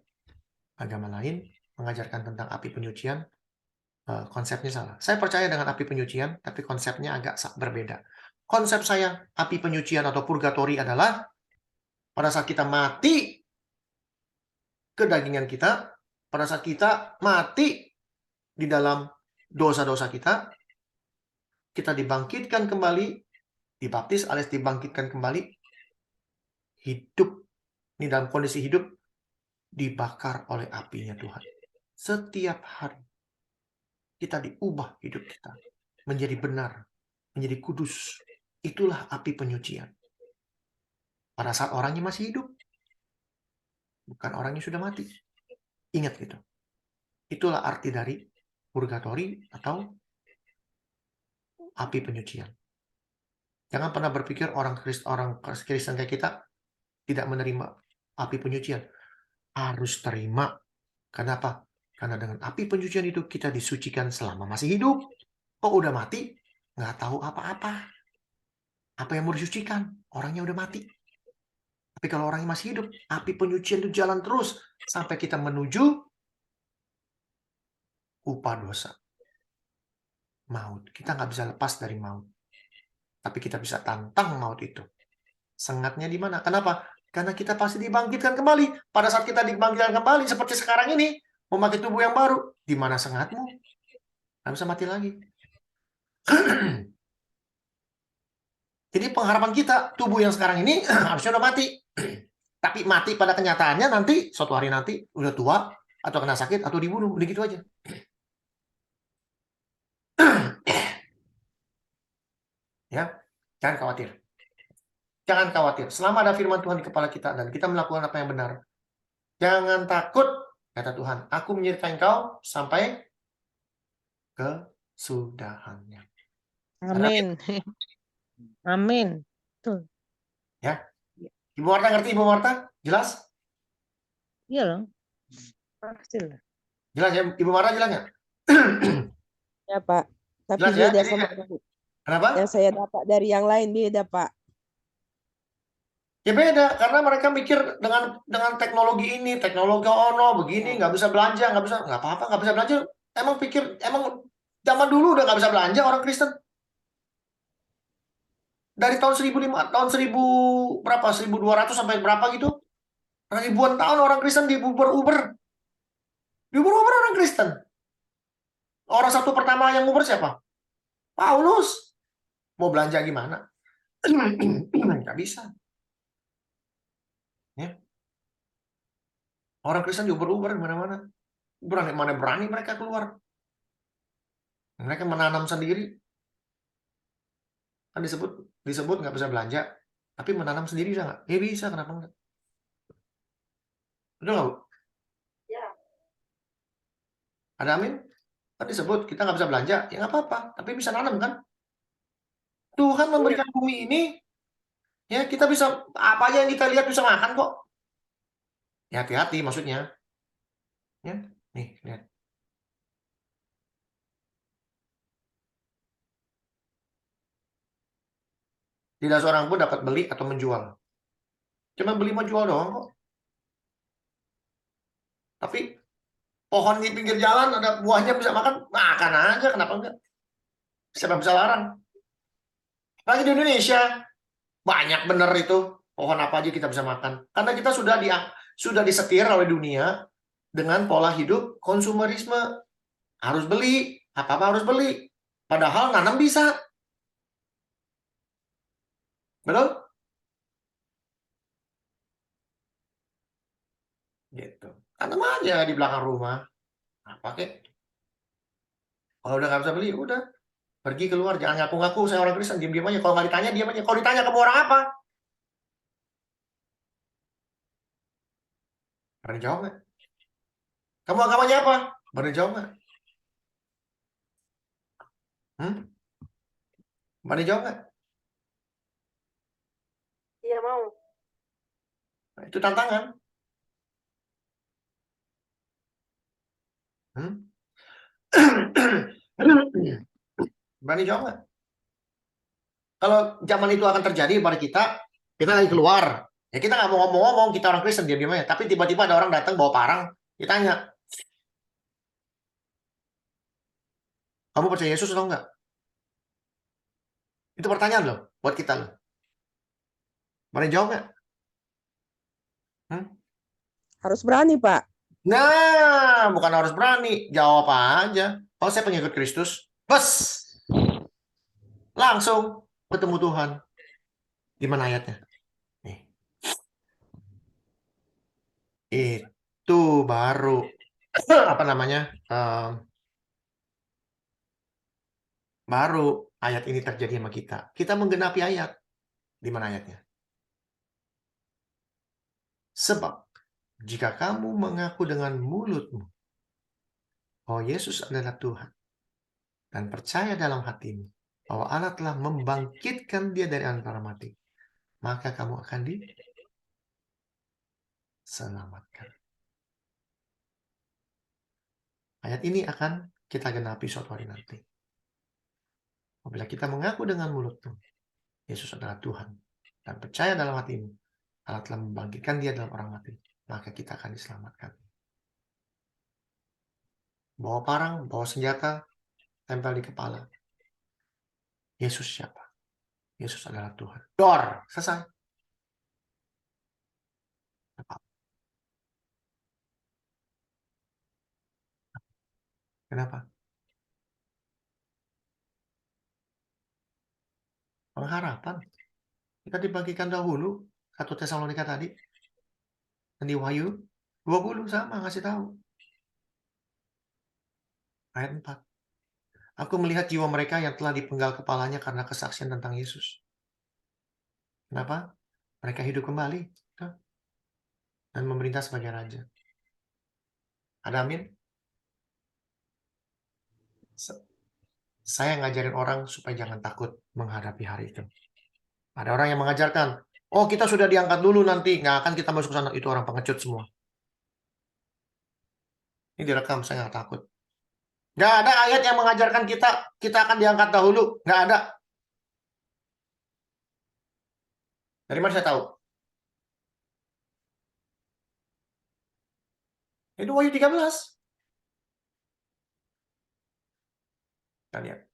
Agama lain mengajarkan tentang api penyucian, konsepnya salah. Saya percaya dengan api penyucian, tapi konsepnya agak berbeda. Konsep saya api penyucian atau purgatori adalah pada saat kita mati kedagingan kita, pada saat kita mati di dalam dosa-dosa kita, kita dibangkitkan kembali, dibaptis alias dibangkitkan kembali, hidup, ini dalam kondisi hidup, dibakar oleh apinya Tuhan. Setiap hari, kita diubah hidup kita, menjadi benar, menjadi kudus. Itulah api penyucian. Pada saat orangnya masih hidup, bukan orangnya sudah mati. Ingat gitu. Itulah arti dari purgatori atau api penyucian. Jangan pernah berpikir orang Kristen kayak kita tidak menerima api penyucian. Harus terima. Kenapa? Karena dengan api penyucian itu kita disucikan selama masih hidup. Kok udah mati? Nggak tahu apa-apa. Apa yang mau disucikan? Orangnya udah mati. Tapi kalau orangnya masih hidup, api penyucian itu jalan terus sampai kita menuju upah dosa. Maut. Kita nggak bisa lepas dari maut. Tapi kita bisa tantang maut itu. Sengatnya di mana? Kenapa? Karena kita pasti dibangkitkan kembali. Pada saat kita dibangkitkan kembali, seperti sekarang ini, memakai tubuh yang baru. Di mana sengatmu? Nggak bisa mati lagi. Jadi pengharapan kita, tubuh yang sekarang ini harusnya udah mati. Tapi mati pada kenyataannya nanti, suatu hari nanti, udah tua, atau kena sakit, atau dibunuh. Udah gitu aja. Ya, jangan khawatir. Jangan khawatir. Selama ada firman Tuhan di kepala kita dan kita melakukan apa yang benar, jangan takut, kata Tuhan. Aku menyertai engkau sampai kesudahannya. Amin. Amin. Tuh. Ya, Ibu Marta ngerti? Ibu Marta, jelas? Iya loh. Pastilah. Jelas ya, Ibu Marta jelas nggak? Ya, Pak. Tapi Jelas ya? beda Jadi, sama kenapa? yang saya dapat dari yang lain, beda, Pak. Ya beda, karena mereka mikir dengan teknologi ini, teknologi begini, nggak bisa belanja, nggak apa-apa, nggak bisa belanja. Emang zaman dulu udah nggak bisa belanja orang Kristen. Dari tahun 1200 sampai berapa gitu, ribuan tahun orang Kristen diuber-uber orang Kristen. Orang satu pertama yang uber siapa? Paulus. Mau belanja gimana? Nggak bisa. Ya. Orang Kristen diuber-uber mana-mana. Mana berani mereka keluar. Mereka menanam sendiri. Kan disebut nggak bisa belanja. Tapi menanam sendiri bisa nggak? Ya bisa, kenapa nggak? Betul nggak, Bu? Ya. Ada amin? Kan disebut kita nggak bisa belanja. Ya nggak apa-apa. Tapi bisa nanam kan? Tuhan memberikan bumi ini. Ya kita bisa, apa aja yang kita lihat bisa makan kok. Ya hati-hati maksudnya. Ya, nih, lihat. Tidak seorang pun dapat beli atau menjual. Cuma beli menjual doang kok. Tapi pohon di pinggir jalan ada buahnya bisa makan aja, kenapa enggak? Siapa bisa larang? Lagi di Indonesia banyak bener itu pohon apa aja kita bisa makan. Karena kita sudah disetir oleh dunia dengan pola hidup konsumerisme. Harus beli, apa-apa harus beli. Padahal nanam bisa. Betul? Gitu. Tanam aja di belakang rumah. Apa kek? Kalau udah nggak bisa beli, udah. Pergi keluar, jangan ngaku-ngaku saya orang Kristen, diam-diam aja. Kalau nggak ditanya, diam aja. Kalau ditanya, kamu orang apa? Berani jawab nggak? Kamu agamanya apa? Berani jawab nggak? Berani jawab nggak? Iya mau. Nah, itu tantangan. Berani jawab nggak? Kalau zaman itu akan terjadi pada kita lagi keluar. Ya kita nggak mau ngomong-ngomong, kita orang Kristen, diam-diam aja. Tapi tiba-tiba ada orang datang bawa parang, ditanya, kamu percaya Yesus atau enggak? Itu pertanyaan loh, buat kita loh. Berani jawab nggak? Harus berani, Pak. Nah, bukan harus berani. Jawab aja. Oh, saya pengikut Kristus. Bes! Langsung ketemu Tuhan. Di mana ayatnya? Nih. Itu baru apa namanya? Baru ayat ini terjadi sama kita. Kita menggenapi ayat. Di mana ayatnya? Sebab jika kamu mengaku dengan mulutmu bahwa Yesus adalah Tuhan dan percaya dalam hatimu bahwa Allah telah membangkitkan dia dari antara mati, maka kamu akan diselamatkan. Ayat ini akan kita genapi suatu hari nanti. Apabila kita mengaku dengan mulutmu, Yesus adalah Tuhan, dan percaya dalam hatimu, Allah telah membangkitkan dia dalam orang mati, maka kita akan diselamatkan. Bawa parang, bawa senjata, tempel di kepala. Yesus siapa? Yesus adalah Tuhan. Dor, selesai. Kenapa? Pengharapan. Kita dibagikan dahulu, 1 Tesalonika tadi. Dan di Wahyu 20 sama ngasih tahu. Ayat 4. Aku melihat jiwa mereka yang telah dipenggal kepalanya karena kesaksian tentang Yesus. Kenapa? Mereka hidup kembali dan memerintah sebagai raja. Ada amin? Saya ngajarin orang supaya jangan takut menghadapi hari itu. Ada orang yang mengajarkan, oh kita sudah diangkat dulu nanti, nggak akan kita masuk ke sana. Itu orang pengecut semua. Ini direkam, saya nggak takut. Nggak ada ayat yang mengajarkan kita akan diangkat dahulu. Nggak ada. Dari mana saya tahu? Itu Wahyu 13. Kita lihat.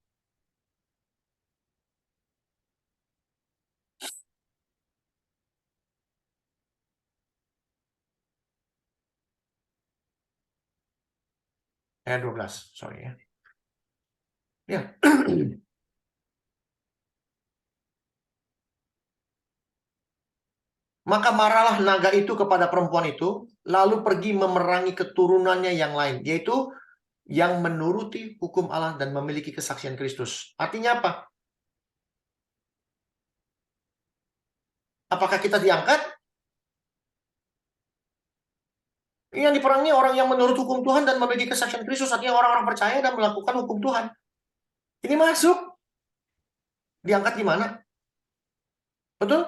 Ayat 12, sorry ya. Ya. Maka marahlah naga itu kepada perempuan itu, lalu pergi memerangi keturunannya yang lain, yaitu yang menuruti hukum Allah dan memiliki kesaksian Kristus. Artinya apa? Apakah kita diangkat? Yang diperangi orang yang menurut hukum Tuhan dan memiliki kesaksian Kristus, artinya orang-orang percaya dan melakukan hukum Tuhan. Ini masuk. Diangkat di mana? Betul?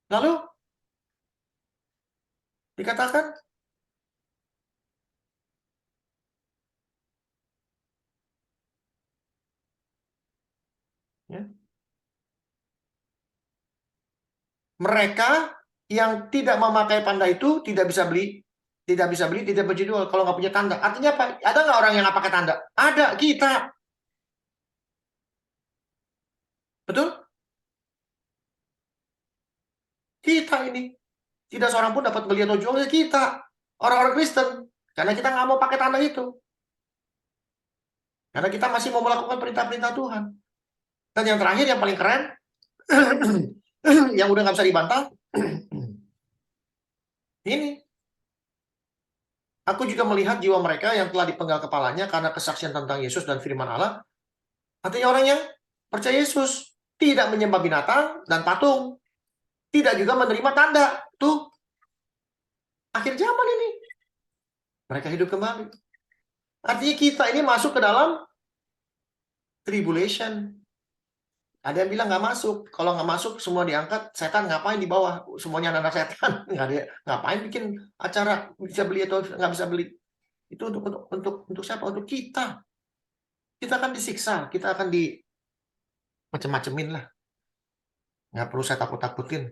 Lalu dikatakan ya, mereka yang tidak memakai tanda itu tidak bisa beli, tidak berjual kalau nggak punya tanda. Artinya apa? Ada nggak orang yang nggak pakai tanda? Ada, kita. Betul? Kita ini. Tidak seorang pun dapat beli atau jual, ya kita. Orang-orang Kristen. Karena kita nggak mau pakai tanda itu. Karena kita masih mau melakukan perintah-perintah Tuhan. Dan yang terakhir, yang paling keren, yang udah nggak bisa dibantah, ini. Aku juga melihat jiwa mereka yang telah dipenggal kepalanya karena kesaksian tentang Yesus dan firman Allah. Artinya orang yang percaya Yesus tidak menyembah binatang dan patung. Tidak juga menerima tanda. Tuh. Akhir zaman ini. Mereka hidup kembali. Artinya kita ini masuk ke dalam tribulation. Ada yang bilang nggak masuk. Kalau nggak masuk, semua diangkat. Setan ngapain di bawah? Semuanya anak setan. Nggak ada. Ngapain bikin acara bisa beli atau nggak bisa beli? Itu untuk siapa? Untuk kita. Kita akan disiksa. Kita akan di macem-macemin lah. Nggak perlu saya takut-takutin.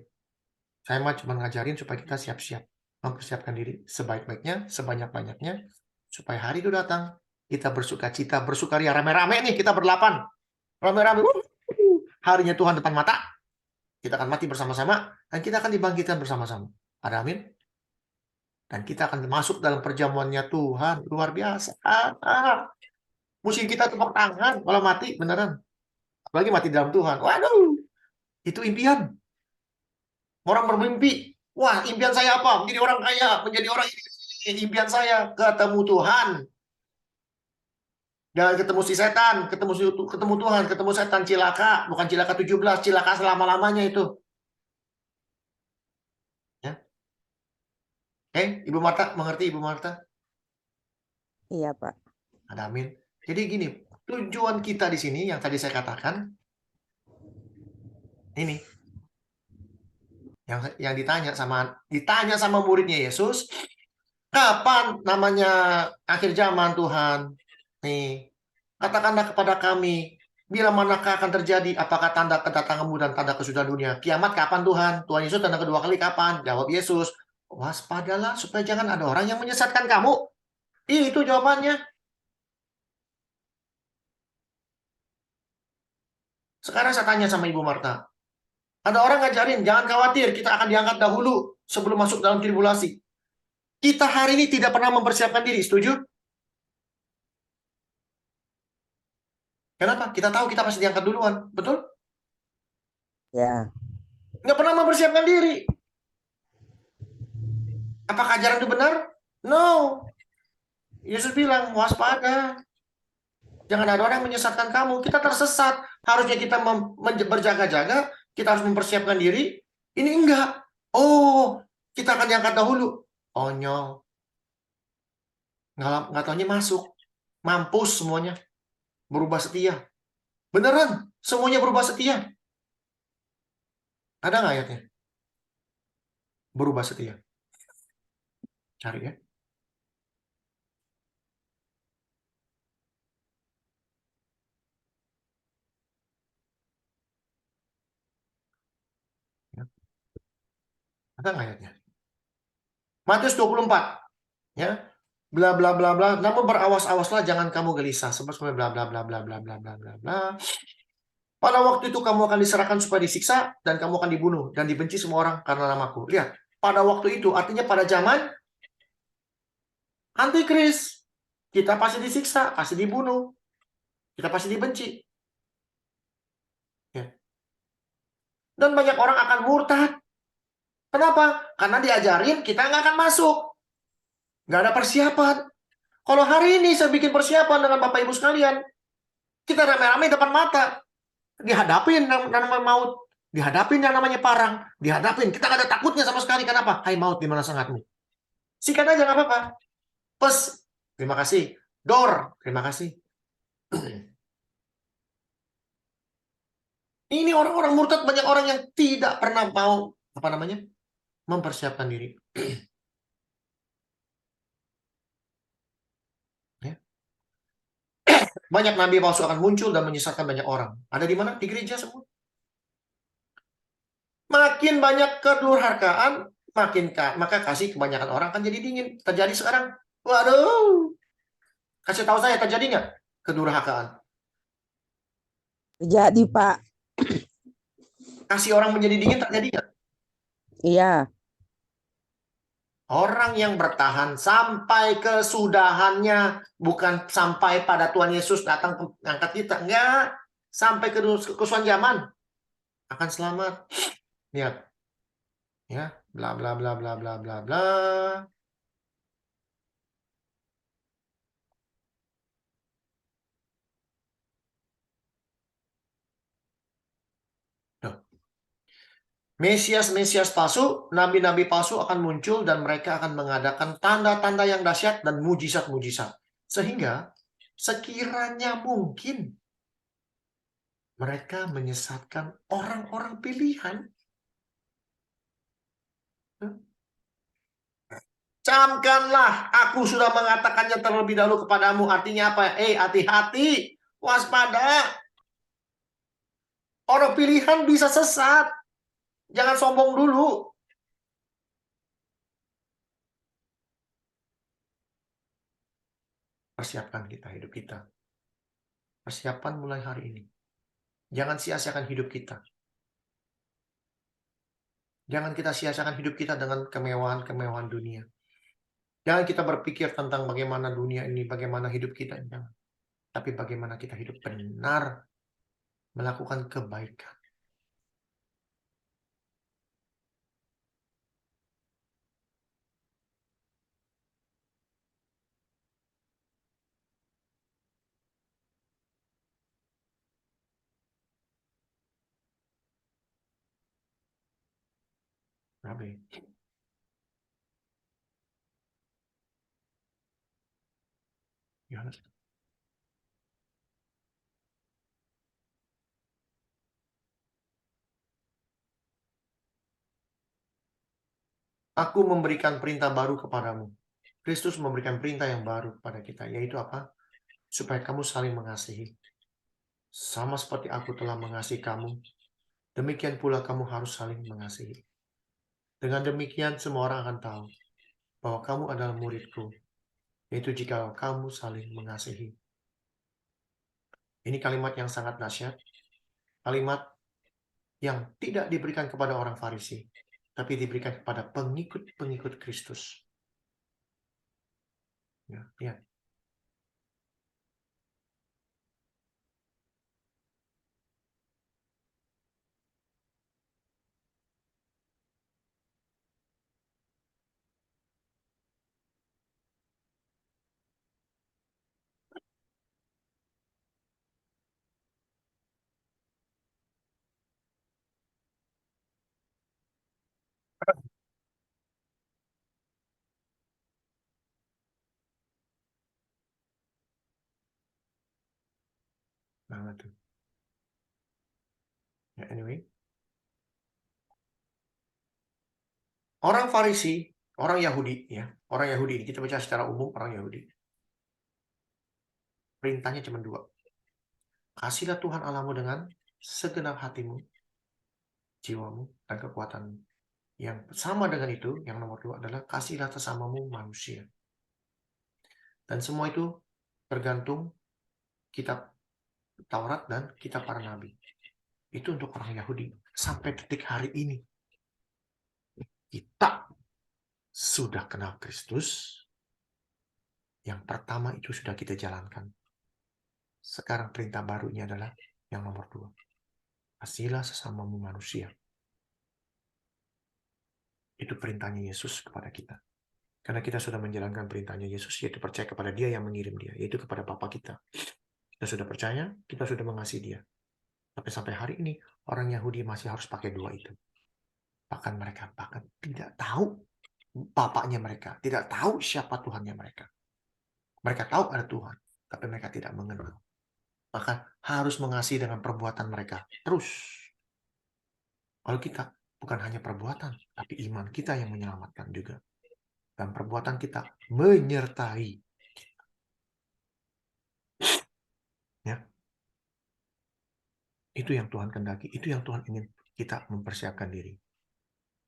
Saya mah cuma ngajarin supaya kita siap-siap. Mempersiapkan diri sebaik-baiknya, sebanyak-banyaknya. Supaya hari itu datang. Kita bersuka cita, bersukaria rame-rame nih. Kita berdelapan. Rame-rame. Harinya Tuhan depan mata. Kita akan mati bersama-sama. Dan kita akan dibangkitkan bersama-sama. Ada amin? Dan kita akan masuk dalam perjamuannya Tuhan. Luar biasa. Mesti kita tepuk tangan kalau mati beneran. Apalagi mati dalam Tuhan. Waduh. Itu impian. Orang bermimpi, wah impian saya apa? Menjadi orang kaya, menjadi orang ini. Impian saya ketemu Tuhan. Dan ketemu si setan, ketemu Tuhan, ketemu setan cilaka, bukan cilaka 17, cilaka selama-lamanya itu. Ya. Ibu Marta, mengerti Ibu Marta? Iya, Pak. Ada amin. Jadi gini, tujuan kita di sini yang tadi saya katakan, ini yang ditanya sama muridnya Yesus, kapan namanya akhir zaman Tuhan? Nih, katakanlah kepada kami, bila manakah akan terjadi? Apakah tanda kedatanganmu dan tanda kesudahan dunia? Kiamat kapan Tuhan? Tuhan Yesus tanda kedua kali kapan? Jawab Yesus, waspadalah supaya jangan ada orang yang menyesatkan kamu. Itu jawabannya. Sekarang saya tanya sama Ibu Marta. Ada orang ngajarin, jangan khawatir, kita akan diangkat dahulu sebelum masuk dalam tribulasi. Kita hari ini tidak pernah mempersiapkan diri, setuju? Kenapa? Kita tahu kita pasti diangkat duluan, betul? Ya. Nggak pernah mempersiapkan diri. Apakah ajaran itu benar? No. Yesus bilang, waspada. Jangan ada orang yang menyesatkan kamu. Kita tersesat. Harusnya kita berjaga-jaga. Kita harus mempersiapkan diri. Ini enggak. Oh, kita akan diangkat dahulu. Onyol. Nggak taunya masuk. Mampus semuanya. Berubah setia. Beneran. Semuanya berubah setia. Ada nggak ayatnya? Berubah setia. Cari ya. Ada nggak ayatnya? Matius 24. Ya. Bla bla bla bla. Namun berawas-awaslah jangan kamu gelisah. Sebab bla bla bla bla bla bla bla bla bla. Pada waktu itu kamu akan diserahkan supaya disiksa dan kamu akan dibunuh dan dibenci semua orang karena namaku. Lihat, pada waktu itu artinya pada zaman antikris. Kita pasti disiksa, pasti dibunuh. Kita pasti dibenci. Ya. Dan banyak orang akan murtad. Kenapa? Karena diajarin kita nggak akan masuk. Nggak ada persiapan. Kalau hari ini saya bikin persiapan dengan Bapak Ibu sekalian, kita rame-rame depan mata. Dihadapin yang namanya maut. Dihadapin yang namanya parang. Dihadapin. Kita nggak ada takutnya sama sekali. Kenapa? Hai maut, di mana sangatmu? Sikat aja nggak apa-apa. Pes, terima kasih. Dor, terima kasih. Ini orang-orang murtad, banyak orang yang tidak pernah mau mempersiapkan diri. Ya. Banyak nabi palsu akan muncul dan menyesatkan banyak orang. Ada di mana? Di gereja semua. Makin banyak kedurhakaan, maka kasih kebanyakan orang akan jadi dingin. Terjadi sekarang. Waduh. Kasih tahu saya, terjadi nggak kedurhakaan? Terjadi, Pak. Kasih orang menjadi dingin terjadi nggak? Iya. Orang yang bertahan sampai kesudahannya, bukan sampai pada Tuhan Yesus datang mengangkat kita, enggak. Sampai kesudahan zaman akan selamat. Lihat. Ya, bla bla bla bla bla bla bla. Mesias-mesias palsu, nabi-nabi palsu akan muncul dan mereka akan mengadakan tanda-tanda yang dahsyat dan mujizat-mujizat. Sehingga sekiranya mungkin mereka menyesatkan orang-orang pilihan. Camkanlah, aku sudah mengatakannya terlebih dahulu kepadamu. Artinya apa? Hati-hati, waspada. Orang pilihan bisa sesat. Jangan sombong dulu. Persiapkan hidup kita. Persiapan mulai hari ini. Jangan sia-siakan hidup kita. Jangan kita sia-siakan hidup kita dengan kemewahan-kemewahan dunia. Jangan kita berpikir tentang bagaimana dunia ini, bagaimana hidup kita. Jangan. Tapi bagaimana kita hidup benar. Melakukan kebaikan. Rabi. Yohanes. Aku memberikan perintah baru kepadamu. Kristus memberikan perintah yang baru kepada kita, yaitu apa? Supaya kamu saling mengasihi. Sama seperti aku telah mengasihi kamu, demikian pula kamu harus saling mengasihi. Dengan demikian semua orang akan tahu bahwa kamu adalah muridku, yaitu jika kamu saling mengasihi. Ini kalimat yang sangat dahsyat, kalimat yang tidak diberikan kepada orang Farisi, tapi diberikan kepada pengikut-pengikut Kristus. Ya, lihat. Nah, tuh. Ya, anyway. Orang Farisi, orang Yahudi, ya, orang Yahudi ini kita baca secara umum orang Yahudi. Perintahnya cuma 2. Kasihlah Tuhan Allahmu dengan segenap hatimu, jiwamu, dan kekuatanmu. Yang sama dengan itu, yang nomor 2 adalah kasihlah sesamamu manusia. Dan semua itu tergantung kitab Taurat dan kitab para nabi. Itu untuk orang Yahudi. Sampai detik hari ini, kita sudah kenal Kristus. Yang pertama itu sudah kita jalankan. Sekarang perintah barunya adalah yang nomor 2. Kasihlah sesamamu manusia. Itu perintahnya Yesus kepada kita. Karena kita sudah menjalankan perintahnya Yesus, yaitu percaya kepada Dia yang mengirim Dia, yaitu kepada Bapa kita. Kita sudah percaya, kita sudah mengasihi Dia. Tapi sampai hari ini, orang Yahudi masih harus pakai 2 itu. Bahkan mereka tidak tahu Bapaknya mereka, tidak tahu siapa Tuhannya mereka. Mereka tahu ada Tuhan, tapi mereka tidak mengenal. Bahkan harus mengasihi dengan perbuatan mereka. Terus. Kalau kita bukan hanya perbuatan, tapi iman kita yang menyelamatkan juga. Dan perbuatan kita menyertai kita. Ya. Itu yang Tuhan kehendaki. Itu yang Tuhan ingin kita mempersiapkan diri.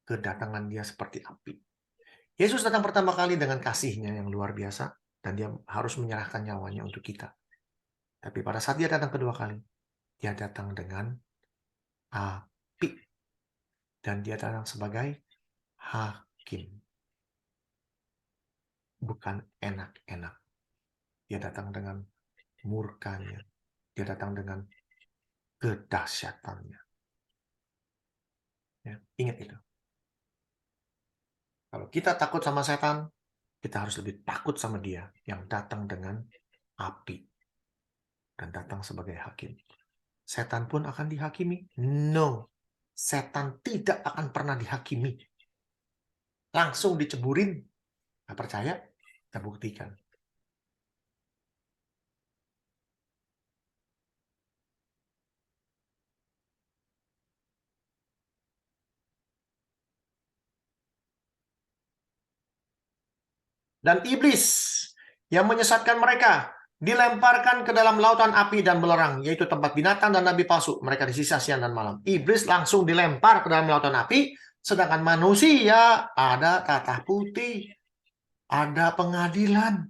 Kedatangan Dia seperti api. Yesus datang pertama kali dengan kasih-Nya yang luar biasa. Dan Dia harus menyerahkan nyawanya untuk kita. Tapi pada saat Dia datang kedua kali, Dia datang dengan api. Dan Dia datang sebagai hakim. Bukan enak-enak. Dia datang dengan murkanya. Dia datang dengan kedahsyatannya. Ya, ingat itu. Kalau kita takut sama setan, kita harus lebih takut sama Dia yang datang dengan api dan datang sebagai hakim. Setan pun akan dihakimi? No. Setan tidak akan pernah dihakimi. Langsung diceburin. Nggak percaya? Kita buktikan. Dan iblis yang menyesatkan mereka dilemparkan ke dalam lautan api dan belerang, yaitu tempat binatang dan nabi palsu. Mereka disisa siang dan malam. Iblis langsung dilempar ke dalam lautan api, sedangkan manusia ada tatah putih, ada pengadilan.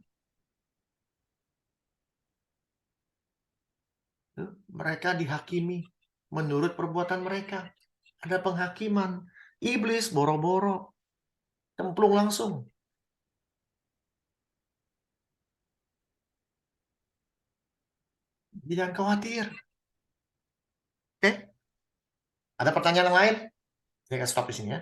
Mereka dihakimi menurut perbuatan mereka. Ada penghakiman. Iblis boro-boro, cemplung langsung. Jangan khawatir. Oke? Ada pertanyaan yang lain? Saya akan stop di sini ya.